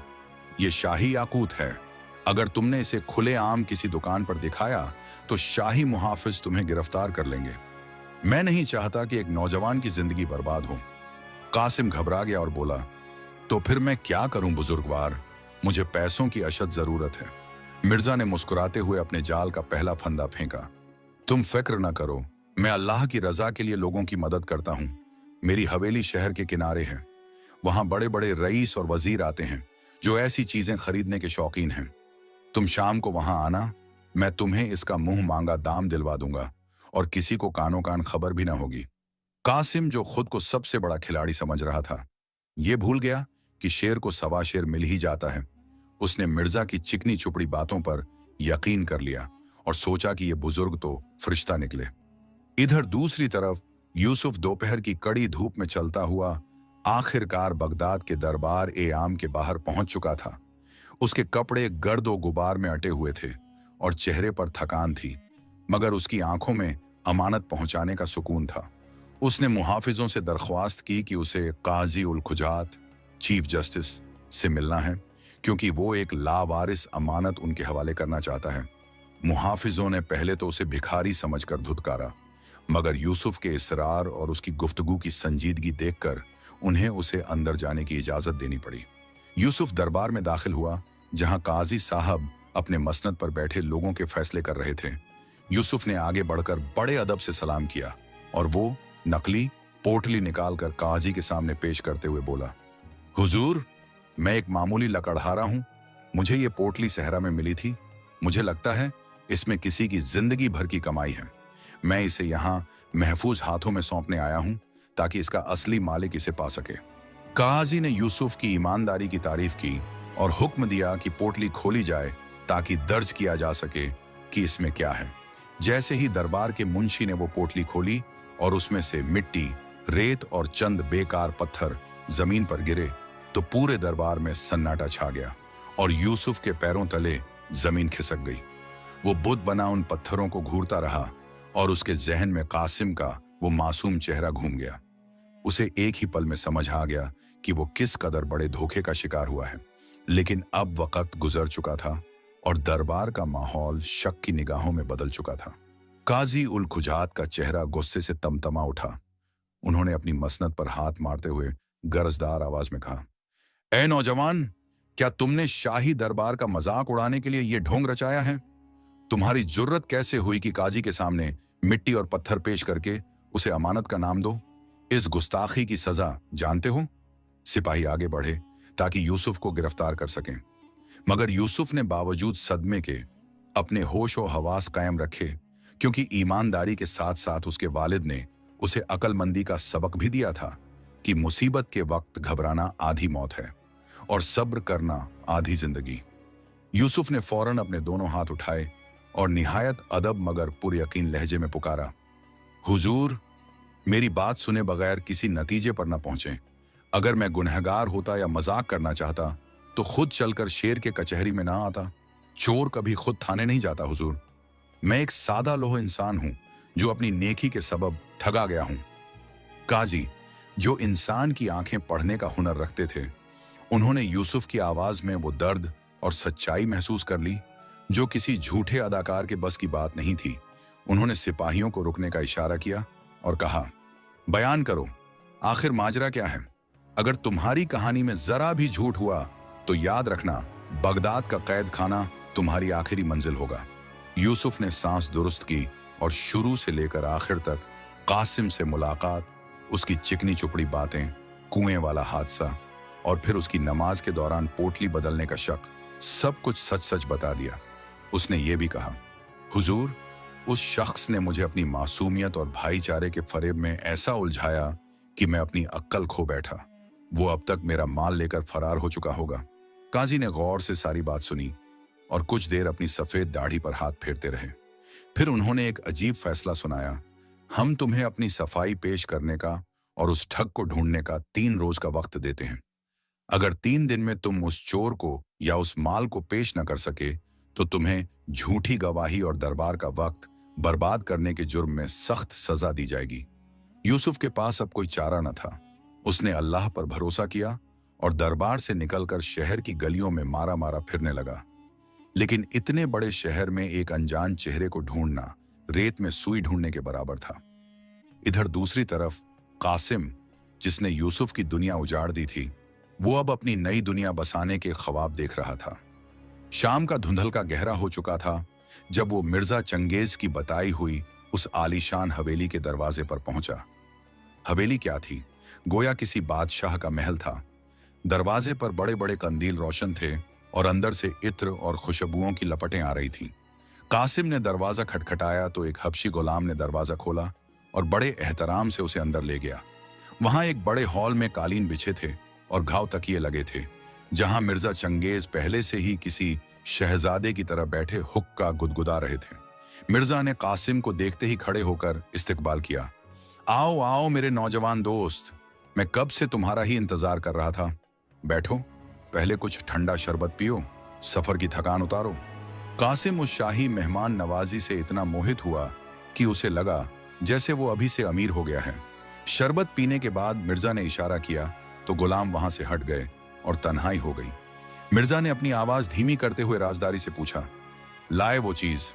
ये शाही याकूत है। अगर तुमने इसे खुले आम किसी दुकान पर दिखाया तो शाही मुहाफिज तुम्हें गिरफ्तार कर लेंगे। मैं नहीं चाहता कि एक नौजवान की जिंदगी बर्बाद हो। कासिम घबरा गया और बोला, तो फिर मैं क्या करूं बुजुर्गवार, मुझे पैसों की अशद जरूरत है। मिर्जा ने मुस्कुराते हुए अपने जाल का पहला फंदा फेंका। तुम फिक्र न करो, मैं अल्लाह की रजा के लिए लोगों की मदद करता हूं। मेरी हवेली शहर के किनारे है। वहां बड़े बड़े रईस और वजीर आते हैं जो ऐसी चीजें खरीदने के शौकीन हैं। तुम शाम को वहां आना, मैं तुम्हें इसका मुंह मांगा दाम दिलवा दूंगा और किसी को कानो कान खबर भी ना होगी। कासिम, जो खुद को सबसे बड़ा खिलाड़ी समझ रहा था, ये भूल गया कि शेर को सवा शेर मिल ही जाता है। उसने मिर्जा की चिकनी चुपड़ी बातों पर यकीन कर लिया और सोचा कि ये बुजुर्ग तो फरिश्ता निकले। इधर दूसरी तरफ यूसुफ दोपहर की कड़ी धूप में चलता हुआ आखिरकार बगदाद के दरबार ए आम के बाहर पहुंच चुका था। उसके कपड़े गर्दो गुबार में अटे हुए थे और चेहरे पर थकान थी, मगर उसकी आंखों में अमानत पहुंचाने का सुकून था। उसने मुहाफिजों से दरख्वास्त की कि उसे काजी उल खुजात, चीफ जस्टिस से मिलना है, क्योंकि वो एक लावारिस अमानत उनके हवाले करना चाहता है। मुहाफिजों ने पहले तो उसे भिखारी समझकर धुतकारा, मगर यूसुफ के इसरार और उसकी गुफ्तगू की संजीदगी देखकर उन्हें उसे अंदर जाने की इजाजत देनी पड़ी। यूसुफ दरबार में दाखिल हुआ, जहां काजी साहब अपने मसनद पर बैठे लोगों के फैसले कर रहे थे। यूसुफ ने आगे बढ़कर बड़े अदब से सलाम किया और वो नकली पोटली निकालकर काजी के सामने पेश करते हुए बोला, हुजूर, मैं एक मामूली लकड़हारा हूं। मुझे ये पोटली सहरा में मिली थी। मुझे लगता है इसमें किसी की जिंदगी भर की कमाई है। मैं इसे यहाँ महफूज हाथों में सौंपने आया हूं ताकि इसका असली मालिक इसे पा सके। काजी ने यूसुफ की ईमानदारी की तारीफ की और हुक्म दिया कि पोटली खोली जाए ताकि दर्ज किया जा सके कि इसमें क्या है। जैसे ही दरबार के मुंशी ने वो पोटली खोली और उसमें से मिट्टी, रेत और चंद बेकार पत्थर जमीन पर गिरे, तो पूरे दरबार में सन्नाटा छा गया और यूसुफ के पैरों तले जमीन खिसक गई। वो बुत बना उन पत्थरों को घूरता रहा और उसके जहन में कासिम का वो मासूम चेहरा घूम गया। उसे एक ही पल में समझ आ गया कि वो किस कदर बड़े धोखे का शिकार हुआ है। लेकिन अब वक्त गुजर चुका था और दरबार का माहौल शक की निगाहों में बदल चुका था। काजी उल खुजात का चेहरा गुस्से से तमतमा उठा। उन्होंने अपनी मसनद पर हाथ मारते हुए गरजदार आवाज में कहा, ए नौजवान, क्या तुमने शाही दरबार का मजाक उड़ाने के लिए यह ढोंग रचाया है? तुम्हारी जुर्रत कैसे हुई कि काजी के सामने मिट्टी और पत्थर पेश करके उसे अमानत का नाम दो? इस गुस्ताखी की सजा जानते हो? सिपाही आगे बढ़े ताकि यूसुफ को गिरफ्तार कर सकें, मगर यूसुफ ने बावजूद सदमे के अपने होश और हवास कायम रखे, क्योंकि ईमानदारी के साथ साथ उसके वालिद ने उसे अक्लमंदी का सबक भी दिया था कि मुसीबत के वक्त घबराना आधी मौत है और सब्र करना आधी जिंदगी। यूसुफ ने फौरन अपने दोनों हाथ उठाए और निहायत अदब मगर पुरयकीन लहजे में पुकारा, हुजूर, मेरी बात सुने बगैर किसी नतीजे पर न पहुंचे। अगर मैं गुनहगार होता या मजाक करना चाहता तो खुद चलकर शेर के कचहरी में ना आता। चोर कभी खुद थाने नहीं जाता हुजूर। मैं एक सादा लोह इंसान हूं जो अपनी नेकी के सबब ठगा गया हूं। काजी, जो इंसान की आंखें पढ़ने का हुनर रखते थे, उन्होंने यूसुफ की आवाज में वो दर्द और सच्चाई महसूस कर ली जो किसी झूठे अदाकार के बस की बात नहीं थी। उन्होंने सिपाहियों को रुकने का इशारा किया और कहा, बयान करो, आखिर माजरा क्या है? अगर तुम्हारी कहानी में जरा भी झूठ हुआ तो याद रखना, बगदाद का कैद खाना तुम्हारी आखिरी मंजिल होगा। यूसुफ ने सांस दुरुस्त की और शुरू से लेकर आखिर तक कासिम से मुलाकात, उसकी चिकनी चुपड़ी बातें, कुएं वाला हादसा और फिर उसकी नमाज के दौरान पोटली बदलने का शक, सब कुछ सच सच बता दिया। उसने ये भी कहा, हुजूर, उस शख्स ने मुझे अपनी मासूमियत और भाईचारे के फरेब में ऐसा उलझाया कि मैं अपनी अक्ल खो बैठा। वो अब तक मेरा माल लेकर फरार हो चुका होगा। काजी ने गौर से सारी बात सुनी और कुछ देर अपनी सफेद दाढ़ी पर हाथ फेरते रहे। फिर उन्होंने एक अजीब फैसला सुनाया, हम तुम्हें अपनी सफाई पेश करने का और उस ठग को ढूंढने का 3 रोज का वक्त देते हैं। अगर 3 दिन में तुम उस चोर को या उस माल को पेश न कर सके तो तुम्हें झूठी गवाही और दरबार का वक्त बर्बाद करने के जुर्म में सख्त सजा दी जाएगी। यूसुफ के पास अब कोई चारा न था। उसने अल्लाह पर भरोसा किया और दरबार से निकलकर शहर की गलियों में मारा मारा फिरने लगा। लेकिन इतने बड़े शहर में एक अनजान चेहरे को ढूंढना रेत में सुई ढूंढने के बराबर था। इधर दूसरी तरफ कासिम, जिसने यूसुफ की दुनिया उजाड़ दी थी, वो अब अपनी नई दुनिया बसाने के ख्वाब देख रहा था। शाम का धुंधलका गहरा हो चुका था जब वो मिर्जा चंगेज की बताई हुई उस आलीशान हवेली के दरवाजे पर पहुंचा। हवेली क्या थी, गोया किसी बादशाह का महल था। दरवाजे पर बड़े बड़े कंदील रोशन थे और अंदर से इत्र और खुशबुओं की लपटें आ रही थीं। कासिम ने दरवाजा खटखटाया तो एक हबशी गुलाम ने दरवाजा खोला और बड़े एहतराम से उसे अंदर ले गया। वहां एक बड़े हॉल में कालीन बिछे थे और घाव तकिए लगे थे, जहां मिर्जा चंगेज पहले से ही किसी शहजादे की तरह बैठे हुक्का गुदगुदा रहे थे। मिर्जा ने कासिम को देखते ही खड़े होकर इस्तकबाल किया। आओ आओ मेरे नौजवान दोस्त, मैं कब से तुम्हारा ही इंतजार कर रहा था। बैठो, पहले कुछ ठंडा शरबत पियो, सफर की थकान उतारो। कासिम उस शाही मेहमान नवाजी से इतना मोहित हुआ कि उसे लगा जैसे वो अभी से अमीर हो गया है। शरबत पीने के बाद मिर्जा ने इशारा किया तो गुलाम वहां से हट गए और तन्हाई हो गई। मिर्जा ने अपनी आवाज धीमी करते हुए राजदारी से पूछा, लाए वो चीज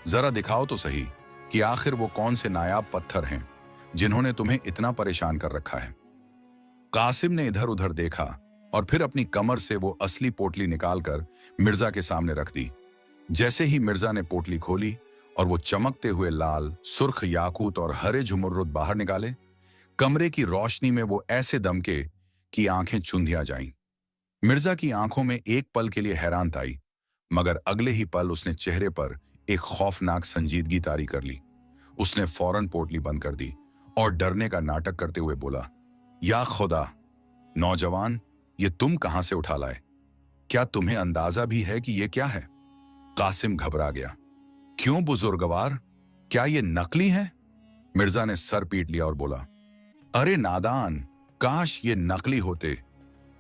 जरा दिखाओ तो सही कि आखिर वो कौन से नायाब पत्थर हैं जिन्होंने तुम्हें इतना परेशान कर रखा है। कासिम ने इधर उधर देखा और फिर अपनी कमर से वो असली पोटली निकालकर मिर्जा के सामने रख दी। जैसे ही मिर्जा ने पोटली खोली और वो चमकते हुए लाल, सुर्ख याकूत और हरे झुमर्रुद बाहर निकाले, कमरे की रोशनी में वो ऐसे दमके कि आंखें चुंधिया जाईं। मिर्जा की आंखों में एक पल के लिए हैरान आई, मगर अगले ही पल उसने चेहरे पर एक खौफनाक संजीदगी तारी कर ली। उसने फौरन पोटली बंद कर दी और डरने का नाटक करते हुए बोला, या खुदा, नौजवान, ये तुम कहां से उठा लाए? क्या तुम्हें अंदाजा भी है कि ये क्या है? कासिम घबरा गया। क्यों बुजुर्गवार, क्या ये नकली है? मिर्जा ने सर पीट लिया और बोला, अरे नादान, काश ये नकली होते।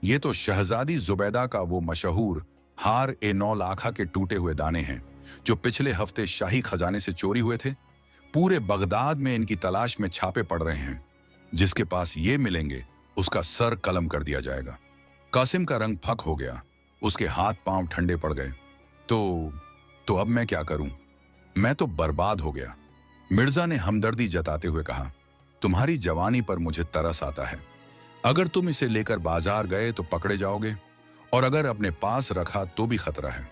ये तो शहजादी जुबैदा का वो मशहूर हार ए 9 लाखा के टूटे हुए दाने हैं जो पिछले हफ्ते शाही खजाने से चोरी हुए थे। पूरे बगदाद में इनकी तलाश में छापे पड़ रहे हैं। जिसके पास ये मिलेंगे उसका सर कलम कर दिया जाएगा। कासिम का रंग फक हो गया, उसके हाथ पांव ठंडे पड़ गए। तो अब मैं क्या करूं? मैं तो बर्बाद हो गया। मिर्जा ने हमदर्दी जताते हुए कहा, तुम्हारी जवानी पर मुझे तरस आता है। अगर तुम इसे लेकर बाजार गए तो पकड़े जाओगे, और अगर अपने पास रखा तो भी खतरा है।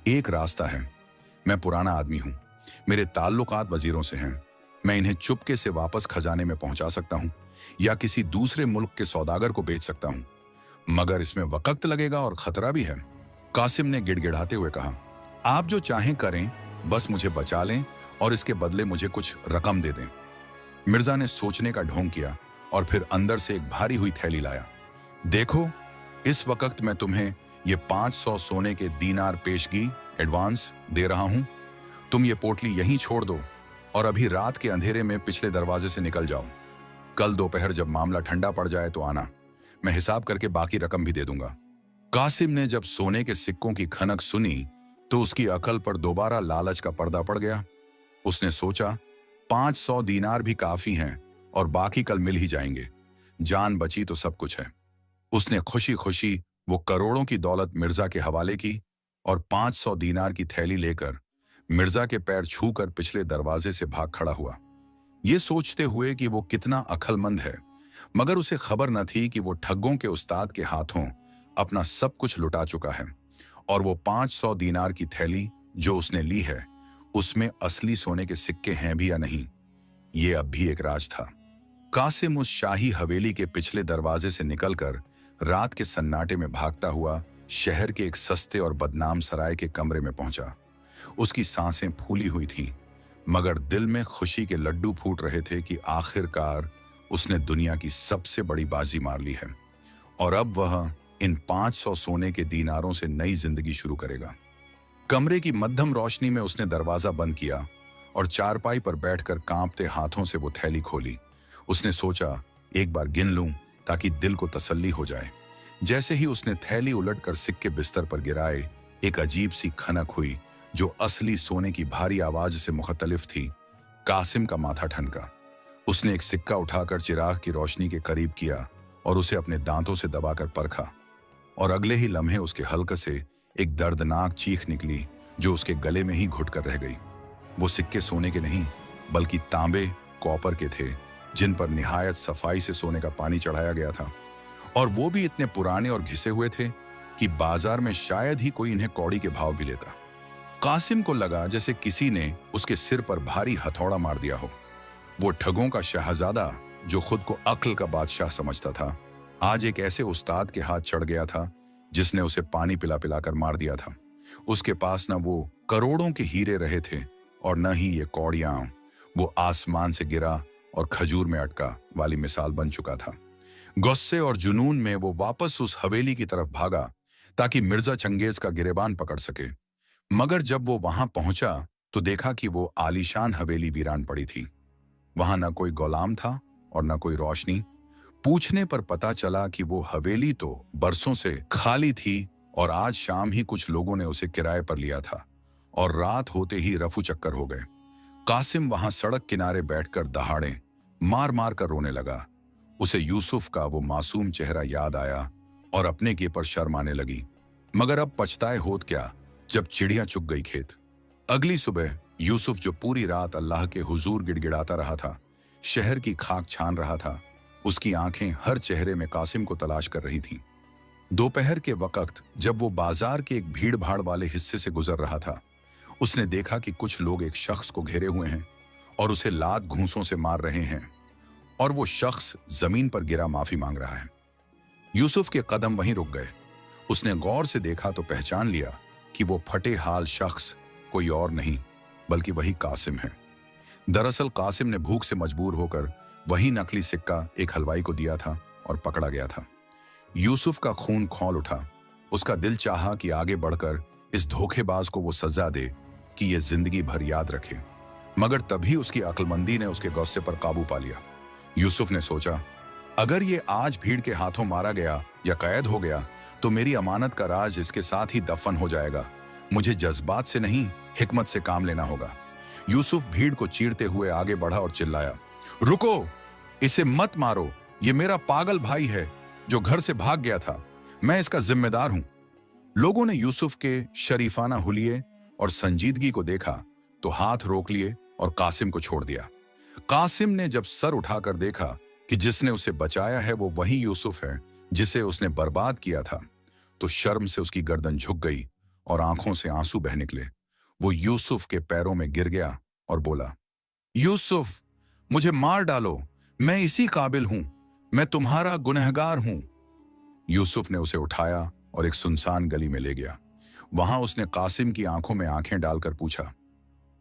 एक रास्ता है, मैं पुराना आदमी हूं, मेरे ताल्लुकात वजीरों से हैं। मैं इन्हें चुपके से वापस खजाने में पहुंचा सकता हूं या किसी दूसरे मुल्क के सौदागर को बेच सकता हूं, मगर इसमें वक्त लगेगा और खतरा भी है। कासिम ने गिड़गिड़ाते हुए कहा, आप जो चाहें करें, बस मुझे बचा लें और इसके बदले मुझे कुछ रकम दे दें। मिर्जा ने सोचने का ढोंग किया और फिर अंदर से एक भारी हुई थैली लाया। देखो, इस वक्त मैं तुम्हें ये 500 सोने के दीनार पेशगी एडवांस दे रहा हूं। तुम ये पोटली यहीं छोड़ दो और अभी रात के अंधेरे में पिछले दरवाजे से निकल जाओ। कल दोपहर जब मामला ठंडा पड़ जाए तो आना, मैं हिसाब करके बाकी रकम भी दे दूंगा। कासिम ने जब सोने के सिक्कों की खनक सुनी तो उसकी अकल पर दोबारा लालच का पर्दा पड़ गया। उसने सोचा, 500 दीनार भी काफी हैं और बाकी कल मिल ही जाएंगे। जान बची तो सब कुछ है। उसने खुशी खुशी वो करोड़ों की दौलत मिर्जा के हवाले की और 500 दीनार की थैली लेकर मिर्जा के पैर छूकर पिछले दरवाजे से भाग खड़ा हुआ, ये सोचते हुए कि वो कितना अक्लमंद है। मगर उसे खबर न थी कि वो ठग्गों के उस्ताद के हाथों अपना सब कुछ लुटा चुका है, और वो 500 दीनार की थैली जो उसने ली है, उसमें असली सोने के सिक्के हैं भी या नहीं, ये अब भी एक राज था। कासिम उस शाही हवेली के पिछले दरवाजे से निकलकर रात के सन्नाटे में भागता हुआ शहर के एक सस्ते और बदनाम सराय के कमरे में पहुंचा। उसकी सांसें फूली हुई थीं, मगर दिल में खुशी के लड्डू फूट रहे थे कि आखिरकार उसने दुनिया की सबसे बड़ी बाजी मार ली है और अब वह इन 500 सोने के दीनारों से नई जिंदगी शुरू करेगा। कमरे की मध्यम रोशनी में उसने दरवाजा बंद किया और चारपाई पर बैठकर कांपते हाथों से वो थैली खोली। उसने सोचा, एक बार गिन लूं ताकि दिल को तसल्ली हो जाए। जैसे ही उसने थैली उलटकर सिक्के बिस्तर पर गिराए, एक अजीब सी खनक हुई जो असली सोने की भारी आवाज से मुख्तलिफ थी। कासिम का माथा ठनका। उसने एक सिक्का उठाकर चिराग की रोशनी के करीब किया और उसे अपने दांतों से दबाकर परखा, और अगले ही लम्हे उसके हल्क से एक दर्दनाक चीख निकली जो उसके गले में ही घुट कर रह गई। वो सिक्के सोने के नहीं बल्कि तांबे, कॉपर के थे, जिन पर निहायत सफाई से सोने का पानी चढ़ाया गया था, और वो भी इतने पुराने और घिसे हुए थे कि बाजार में शायद ही कोई इन्हें कौड़ी के भाव भी लेता। कासिम को लगा जैसे किसी ने उसके सिर पर भारी हथौड़ा मार दिया हो। वो ठगों का शहजादा जो खुद को अक्ल का बादशाह समझता था, आज एक ऐसे उस्ताद के हाथ चढ़ गया था जिसने उसे पानी पिला पिलाकर मार दिया था। उसके पास न वो करोड़ों के हीरे रहे थे और न ही ये कौड़ियां वो आसमान से गिरा और खजूर में अटका वाली मिसाल बन चुका था। गुस्से और जुनून में वो वापस उस हवेली की तरफ भागा ताकि मिर्जा चंगेज का गिरेबान पकड़ सके। मगर जब वो वहां पहुंचा तो देखा कि वो आलीशान हवेली वीरान पड़ी थी। वहां न कोई गुलाम था और न कोई रोशनी। पूछने पर पता चला कि वो हवेली तो बरसों से खाली थी और आज शाम ही कुछ लोगों ने उसे किराए पर लिया था और रात होते ही रफू चक्कर हो गए। कासिम वहां सड़क किनारे बैठकर दहाड़े मार मार कर रोने लगा। उसे यूसुफ का वो मासूम चेहरा याद आया और अपने के पर शर्म आने लगी। मगर अब पछताए होत क्या जब चिड़िया चुग गई खेत। अगली सुबह यूसुफ जो पूरी रात अल्लाह के हुजूर गिड़गिड़ाता रहा था, शहर की खाक छान रहा था, उसकी आंखें हर चेहरे में कासिम को तलाश कर रही थीं। दोपहर के वक्त जब वो बाजार के एक भीड़ भाड़ वाले हिस्से से गुजर रहा था, उसने देखा कि कुछ लोग एक शख्स को घेरे हुए हैं और उसे लात घूंसों से मार रहे हैं, और वो शख्स जमीन पर गिरा माफी मांग रहा है। यूसुफ के कदम वहीं रुक गए। उसने गौर से देखा तो पहचान लिया कि वो फटे हाल शख्स कोई और नहीं बल्कि वही कासिम है। दरअसल कासिम ने भूख से मजबूर होकर वही नकली सिक्का एक हलवाई को दिया था और पकड़ा गया था। यूसुफ का खून खौल उठा। उसका दिल चाहा कि आगे बढ़कर इस धोखेबाज को वो सजा दे कि ये जिंदगी भर याद रखे, मगर तभी उसकी अक्लमंदी ने उसके गुस्से पर काबू पा लिया। यूसुफ ने सोचा, अगर ये आज भीड़ के हाथों मारा गया या कैद हो गया तो मेरी अमानत का राज इसके साथ ही दफन हो जाएगा। मुझे जज्बात से नहीं, हिकमत से काम लेना होगा। यूसुफ भीड़ को चीरते हुए आगे बढ़ा और चिल्लाया, रुको, इसे मत मारो, ये मेरा पागल भाई है जो घर से भाग गया था, मैं इसका जिम्मेदार हूं। लोगों ने यूसुफ के शरीफाना हुलिये और संजीदगी को देखा तो हाथ रोक लिए और कासिम को छोड़ दिया। कासिम ने जब सर उठाकर देखा कि जिसने उसे बचाया है वो वही यूसुफ है जिसे उसने बर्बाद किया था, तो शर्म से उसकी गर्दन झुक गई और आंखों से आंसू बह निकले। वो यूसुफ के पैरों में गिर गया और बोला, यूसुफ, मुझे मार डालो, मैं इसी काबिल हूं, मैं तुम्हारा गुनहगार हूं। यूसुफ ने उसे उठाया और एक सुनसान गली में ले गया। वहां उसने कासिम की आंखों में आंखें डालकर पूछा,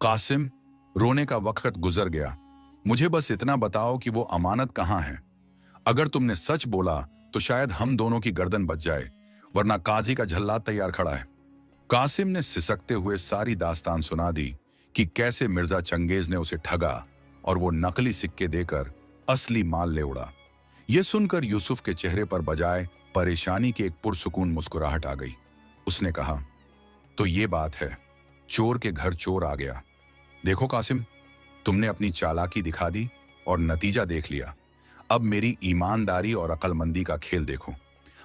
कासिम, रोने का वक्त गुजर गया, मुझे बस इतना बताओ कि वो अमानत कहां है। अगर तुमने सच बोला तो शायद हम दोनों की गर्दन बच जाए, वरना काजी का झल्लात तैयार खड़ा है। कासिम ने सिसकते हुए सारी दास्तान सुना दी कि कैसे मिर्जा चंगेज ने उसे ठगा और वो नकली सिक्के देकर असली माल ले उड़ा। यह सुनकर यूसुफ के चेहरे पर बजाय परेशानी की एक पुरसुकून मुस्कुराहट आ गई। उसने कहा, तो ये बात है, चोर के घर चोर आ गया। देखो कासिम, तुमने अपनी चालाकी दिखा दी और नतीजा देख लिया। अब मेरी ईमानदारी और अक्लमंदी का खेल देखो।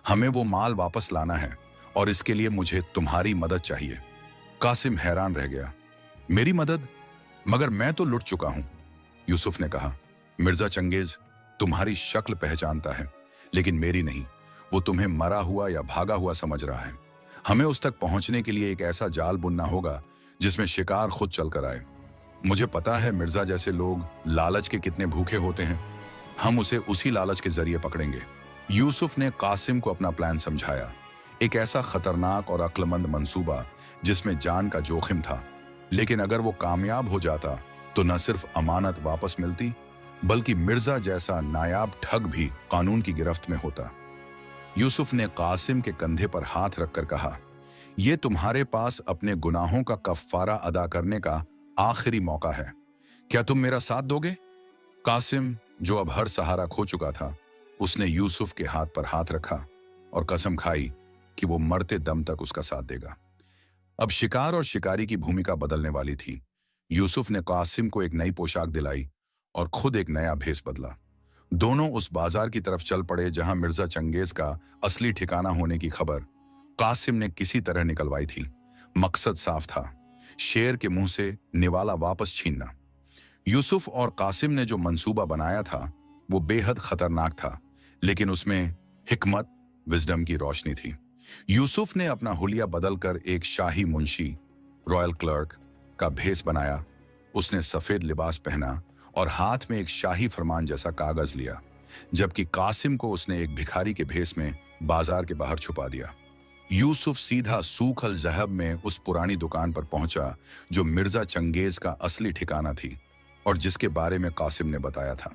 हमें वो माल वापस लाना है और इसके लिए मुझे तुम्हारी मदद चाहिए। कासिम हैरान रह गया, मेरी मदद? मगर मैं तो लुट चुका हूं। यूसुफ ने कहा, मिर्जा चंगेज तुम्हारी शक्ल पहचानता है लेकिन मेरी नहीं। वो तुम्हें मरा हुआ या भागा हुआ समझ रहा है। हमें उस तक पहुंचने के लिए एक ऐसा जाल बुनना होगा जिसमें शिकार खुद चलकर आए। मुझे पता है मिर्जा जैसे लोग लालच के कितने भूखे होते हैं। हम उसे उसी लालच के जरिए पकड़ेंगे। यूसुफ ने कासिम को अपना प्लान समझाया, एक ऐसा खतरनाक और अक्लमंद मंसूबा जिसमें जान का जोखिम था, लेकिन अगर वो कामयाब हो जाता तो न सिर्फ अमानत वापस मिलती बल्कि मिर्जा जैसा नायाब ठग भी कानून की गिरफ्त में होता। यूसुफ ने कासिम के कंधे पर हाथ रखकर कहा, यह तुम्हारे पास अपने गुनाहों का कफ्फारा अदा करने का आखिरी मौका है। क्या तुम मेरा साथ दोगे? कासिम, जो अब हर सहारा खो चुका था, उसने यूसुफ के हाथ पर हाथ रखा और कसम खाई कि वो मरते दम तक उसका साथ देगा। अब शिकार और शिकारी की भूमिका बदलने वाली थी। यूसुफ ने कासिम को एक नई पोशाक दिलाई और खुद एक नया भेष बदला। दोनों उस बाजार की तरफ चल पड़े जहां मिर्जा चंगेज का असली ठिकाना होने की खबर कासिम ने किसी तरह निकलवाई थी। मकसद साफ था, शेर के मुंह से निवाला वापस छीनना। यूसुफ और कासिम ने जो मंसूबा बनाया था वो बेहद खतरनाक था, लेकिन उसमें हिकमत, विजडम की रोशनी थी। यूसुफ ने अपना हुलिया बदलकर एक शाही मुंशी, रॉयल क्लर्क का भेष बनाया। उसने सफेद लिबास पहना और हाथ में एक शाही फरमान जैसा कागज लिया, जबकि कासिम को उसने एक भिखारी के भेष में बाजार के बाहर छुपा दिया। यूसुफ सीधा सूख अल जहब में उस पुरानी दुकान पर पहुंचा जो मिर्जा चंगेज का असली ठिकाना थी और जिसके बारे में कासिम ने बताया था।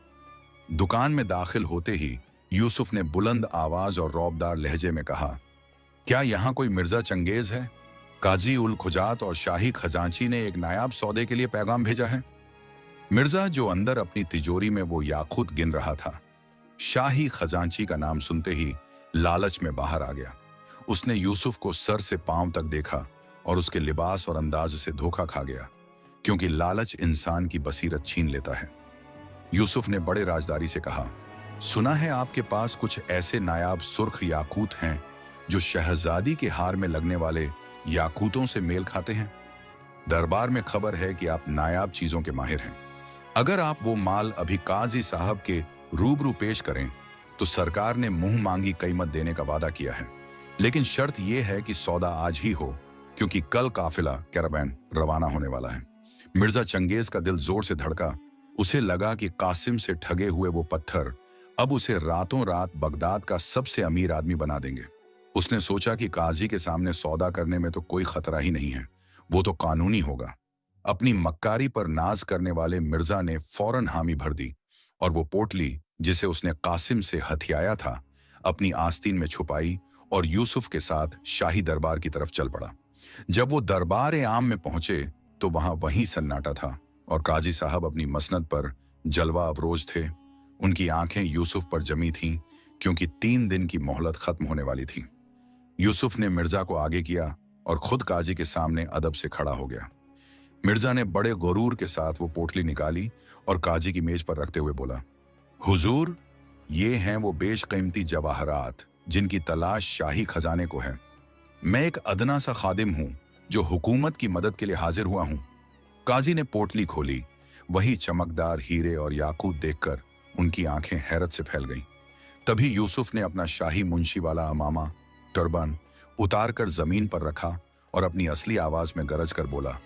दुकान में दाखिल होते ही यूसुफ ने बुलंद आवाज और रौबदार लहजे में कहा, क्या यहां कोई मिर्जा चंगेज है? काजी उल खुजात और शाही खजांची ने एक नायाब सौदे के लिए पैगाम भेजा है। मिर्जा, जो अंदर अपनी तिजोरी में वो याकूत गिन रहा था, शाही खजांची का नाम सुनते ही लालच में बाहर आ गया। उसने यूसुफ को सर से पांव तक देखा और उसके लिबास और अंदाज से धोखा खा गया, क्योंकि लालच इंसान की बसीरत छीन लेता है। यूसुफ ने बड़े राजदारी से कहा, सुना है आपके पास कुछ ऐसे नायाब सुर्ख याकूत हैं जो शहजादी के हार में लगने वाले याकूतों से मेल खाते हैं। दरबार में खबर है कि आप नायाब चीजों के माहिर हैं। अगर आप वो माल अभी काजी साहब के रूबरू पेश करें तो सरकार ने मुंह मांगी कीमत देने का वादा किया है, लेकिन शर्त यह है कि सौदा आज ही हो, क्योंकि कल काफिला कैरावैन रवाना होने वाला है। मिर्जा चंगेज का दिल जोर से धड़का। उसे लगा कि कासिम से ठगे हुए वो पत्थर अब उसे रातों रात बगदाद का सबसे अमीर आदमी बना देंगे। उसने सोचा कि काजी के सामने सौदा करने में तो कोई खतरा ही नहीं है, वो तो कानूनी होगा। अपनी मक्कारी पर नाज करने वाले मिर्जा ने फौरन हामी भर दी और वो पोटली जिसे उसने कासिम से हथियाया था अपनी आस्तीन में छुपाई और यूसुफ के साथ शाही दरबार की तरफ चल पड़ा। जब वो दरबार आम में पहुंचे तो वहां वही सन्नाटा था और काजी साहब अपनी मसनद पर जलवा अफरोज थे। उनकी आंखें यूसुफ पर जमी थीं, क्योंकि 3 दिन की मोहलत खत्म होने वाली थी। यूसुफ ने मिर्जा को आगे किया और खुद काजी के सामने अदब से खड़ा हो गया। मिर्जा ने बड़े गुरूर के साथ वो पोटली निकाली और काजी की मेज पर रखते हुए बोला, हुजूर, ये हैं वो बेशकीमती जवाहरात जिनकी तलाश शाही खजाने को है। मैं एक अदना सा खादिम हूं जो हुकूमत की मदद के लिए हाजिर हुआ हूं। काजी ने पोटली खोली। वही चमकदार हीरे और याकूत देखकर उनकी आंखें हैरत से फैल गईं। तभी यूसुफ ने अपना शाही मुंशी वाला अमामा टर्बन उतारकर जमीन पर रखा और अपनी असली आवाज में गरज कर बोला,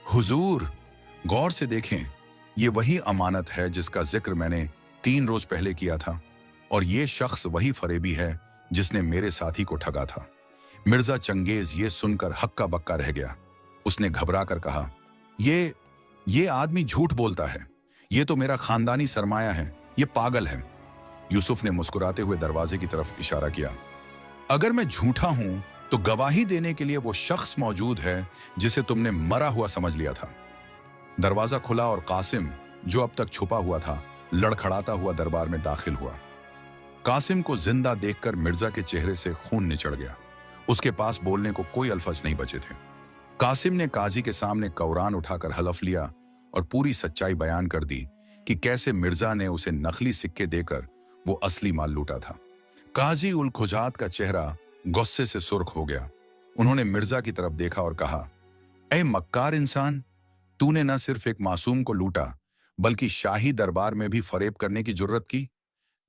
हुजूर, गौर से देखें, ये वही अमानत है जिसका जिक्र मैंने 3 रोज पहले किया था, और ये शख्स वही फरेबी है जिसने मेरे साथी को ठगा था। मिर्जा चंगेज ये सुनकर हक्का बक्का रह गया। उसने घबरा कर कहा, ये आदमी झूठ बोलता है, ये तो मेरा खानदानी सरमाया है, ये पागल है। यूसुफ ने मुस्कुराते हुए दरवाजे की तरफ इशारा किया, अगर मैं झूठा हूं तो गवाही देने के लिए वो शख्स मौजूद है जिसे तुमने मरा हुआ समझ लिया था। दरवाजा खुला और कासिम, जो अब तक छुपा हुआ था, लड़खड़ाता हुआ दरबार में दाखिल हुआ। कासिम को जिंदा देखकर मिर्जा के चेहरे से खून निचड़ गया। उसके पास बोलने को कोई अल्फाज नहीं बचे थे। कासिम ने काजी के सामने कौरान उठाकर हलफ लिया और पूरी सच्चाई बयान कर दी कि कैसे मिर्जा ने उसे नकली सिक्के देकर वो असली माल लूटा था। काजी उल खुजात का चेहरा गुस्से से सुर्ख हो गया। उन्होंने मिर्जा की तरफ देखा और कहा, ऐ मक्कार इंसान, तूने न सिर्फ एक मासूम को लूटा बल्कि शाही दरबार में भी फरेब करने की जुर्रत की।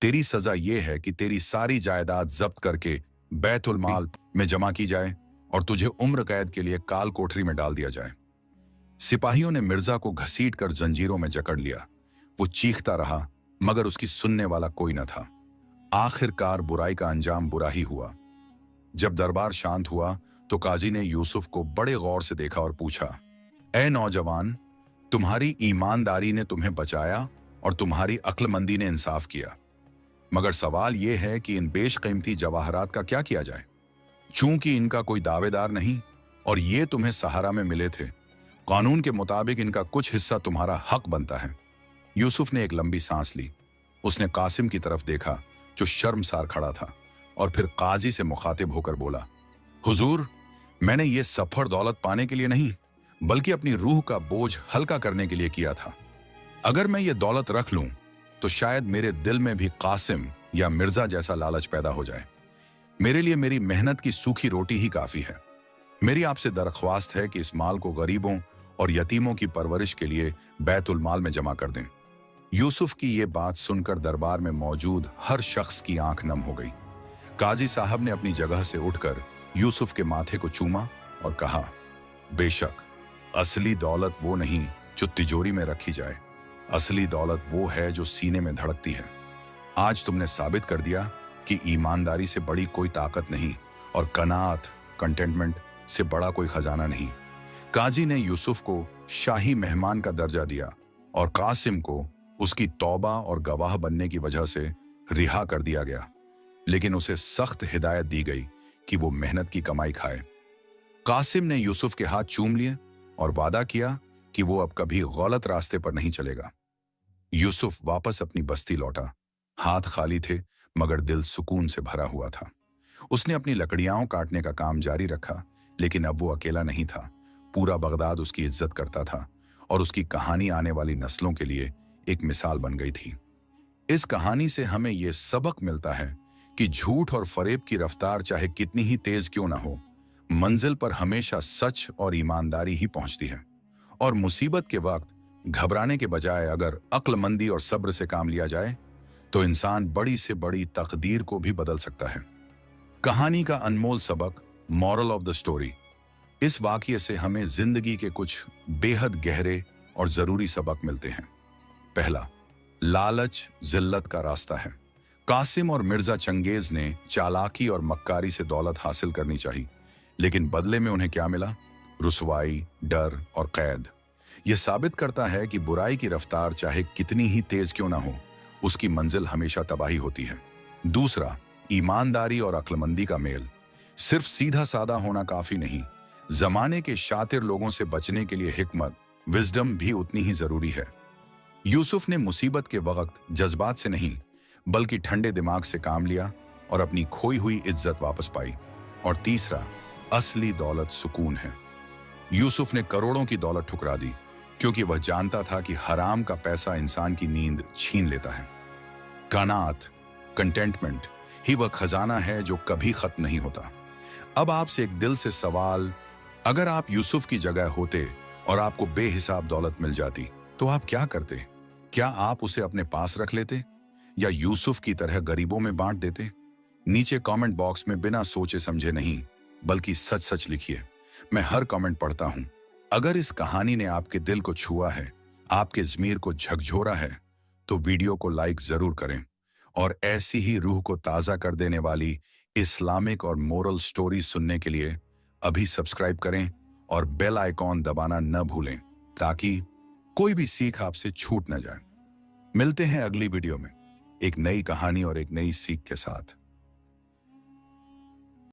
तेरी सजा यह है कि तेरी सारी जायदाद जब्त करके बैतुल माल में जमा की जाए और तुझे उम्र कैद के लिए काल कोठरी में डाल दिया जाए। सिपाहियों ने मिर्जा को घसीट कर जंजीरों में जकड़ लिया। वो चीखता रहा, मगर उसकी सुनने वाला कोई न था। आखिरकार बुराई का अंजाम बुरा ही हुआ। जब दरबार शांत हुआ तो काजी ने यूसुफ को बड़े गौर से देखा और पूछा, ऐ नौजवान, तुम्हारी ईमानदारी ने तुम्हें बचाया और तुम्हारी अक्लमंदी ने इंसाफ किया, मगर सवाल यह है कि इन बेशकीमती जवाहरात का क्या किया जाए। चूंकि इनका कोई दावेदार नहीं और ये तुम्हें सहारा में मिले थे, कानून के मुताबिक इनका कुछ हिस्सा तुम्हारा हक बनता है। यूसुफ ने एक लंबी सांस ली। उसने कासिम की तरफ देखा जो शर्मसार खड़ा था, और फिर काजी से मुखातिब होकर बोला, हुजूर, मैंने ये सफर दौलत पाने के लिए नहीं बल्कि अपनी रूह का बोझ हल्का करने के लिए किया था। अगर मैं ये दौलत रख लूं तो शायद मेरे दिल में भी कासिम या मिर्जा जैसा लालच पैदा हो जाए। मेरे लिए मेरी मेहनत की सूखी रोटी ही काफी है। मेरी आपसे दरख्वास्त है कि इस माल को गरीबों और यतीमों की परवरिश के लिए बैतुल माल में जमा कर दें। यूसुफ की ये बात सुनकर दरबार में मौजूद हर शख्स की आंख नम हो गई। काजी साहब ने अपनी जगह से उठकर यूसुफ के माथे को चूमा और कहा, बेशक असली दौलत वो नहीं जो तिजोरी में रखी जाए, असली दौलत वो है जो सीने में धड़कती है। आज तुमने साबित कर दिया कि ईमानदारी से बड़ी कोई ताकत नहीं और कनात, कंटेंटमेंट से बड़ा कोई खजाना नहीं। काजी ने यूसुफ को शाही मेहमान का दर्जा दिया और कासिम को उसकी तौबा और गवाह बनने की वजह से रिहा कर दिया गया, लेकिन उसे सख्त हिदायत दी गई कि वो मेहनत की कमाई खाए। कासिम ने यूसुफ के हाथ चूम लिए और वादा किया कि वो अब कभी गलत रास्ते पर नहीं चलेगा। यूसुफ वापस अपनी बस्ती लौटा। हाथ खाली थे मगर दिल सुकून से भरा हुआ था। उसने अपनी लकड़ियां काटने का काम जारी रखा, लेकिन अब वो अकेला नहीं था। पूरा बगदाद उसकी इज्जत करता था और उसकी कहानी आने वाली नस्लों के लिए एक मिसाल बन गई थी। इस कहानी से हमें यह सबक मिलता है कि झूठ और फरेब की रफ्तार चाहे कितनी ही तेज क्यों ना हो, मंजिल पर हमेशा सच और ईमानदारी ही पहुंचती है। और मुसीबत के वक्त घबराने के बजाय अगर अक्लमंदी और सब्र से काम लिया जाए तो इंसान बड़ी से बड़ी तकदीर को भी बदल सकता है। कहानी का अनमोल सबक, मॉरल ऑफ द स्टोरी। इस वाकये से हमें जिंदगी के कुछ बेहद गहरे और जरूरी सबक मिलते हैं। पहला, लालच जिल्लत का रास्ता है। कासिम और मिर्जा चंगेज ने चालाकी और मक्कारी से दौलत हासिल करनी चाहिए, लेकिन बदले में उन्हें क्या मिला? रुसवाई, डर और कैद। यह साबित करता है कि बुराई की रफ्तार चाहे कितनी ही तेज क्यों ना हो, उसकी मंजिल हमेशा तबाही होती है। दूसरा, ईमानदारी और अक्लमंदी का मेल। सिर्फ सीधा साधा होना काफी नहीं, जमाने के शातिर लोगों से बचने के लिए हिकमत, विजडम भी उतनी ही जरूरी है। यूसुफ ने मुसीबत के वक्त जज्बात से नहीं बल्कि ठंडे दिमाग से काम लिया और अपनी खोई हुई इज्जत वापस पाई। और तीसरा, असली दौलत सुकून है। यूसुफ ने करोड़ों की दौलत ठुकरा दी क्योंकि वह जानता था कि हराम का पैसा इंसान की नींद छीन लेता है। कानात, कंटेंटमेंट ही वह खजाना है जो कभी खत्म नहीं होता। अब आपसे एक दिल से सवाल, अगर आप यूसुफ की जगह होते और आपको बेहिसाब दौलत मिल जाती तो आप क्या करते? क्या आप उसे अपने पास रख लेते या यूसुफ की तरह गरीबों में बांट देते? नीचे कमेंट बॉक्स में बिना सोचे समझे नहीं बल्कि सच सच लिखिए। मैं हर कमेंट पढ़ता हूं। अगर इस कहानी ने आपके दिल को छुआ है, आपके ज़मीर को झकझोरा है, तो वीडियो को लाइक जरूर करें और ऐसी ही रूह को ताज़ा कर देने वाली इस्लामिक और मोरल स्टोरी सुनने के लिए अभी सब्सक्राइब करें और बेल आइकॉन दबाना न भूलें ताकि कोई भी सीख आपसे छूट न जाए। मिलते हैं अगली वीडियो में एक नई कहानी और एक नई सीख के साथ।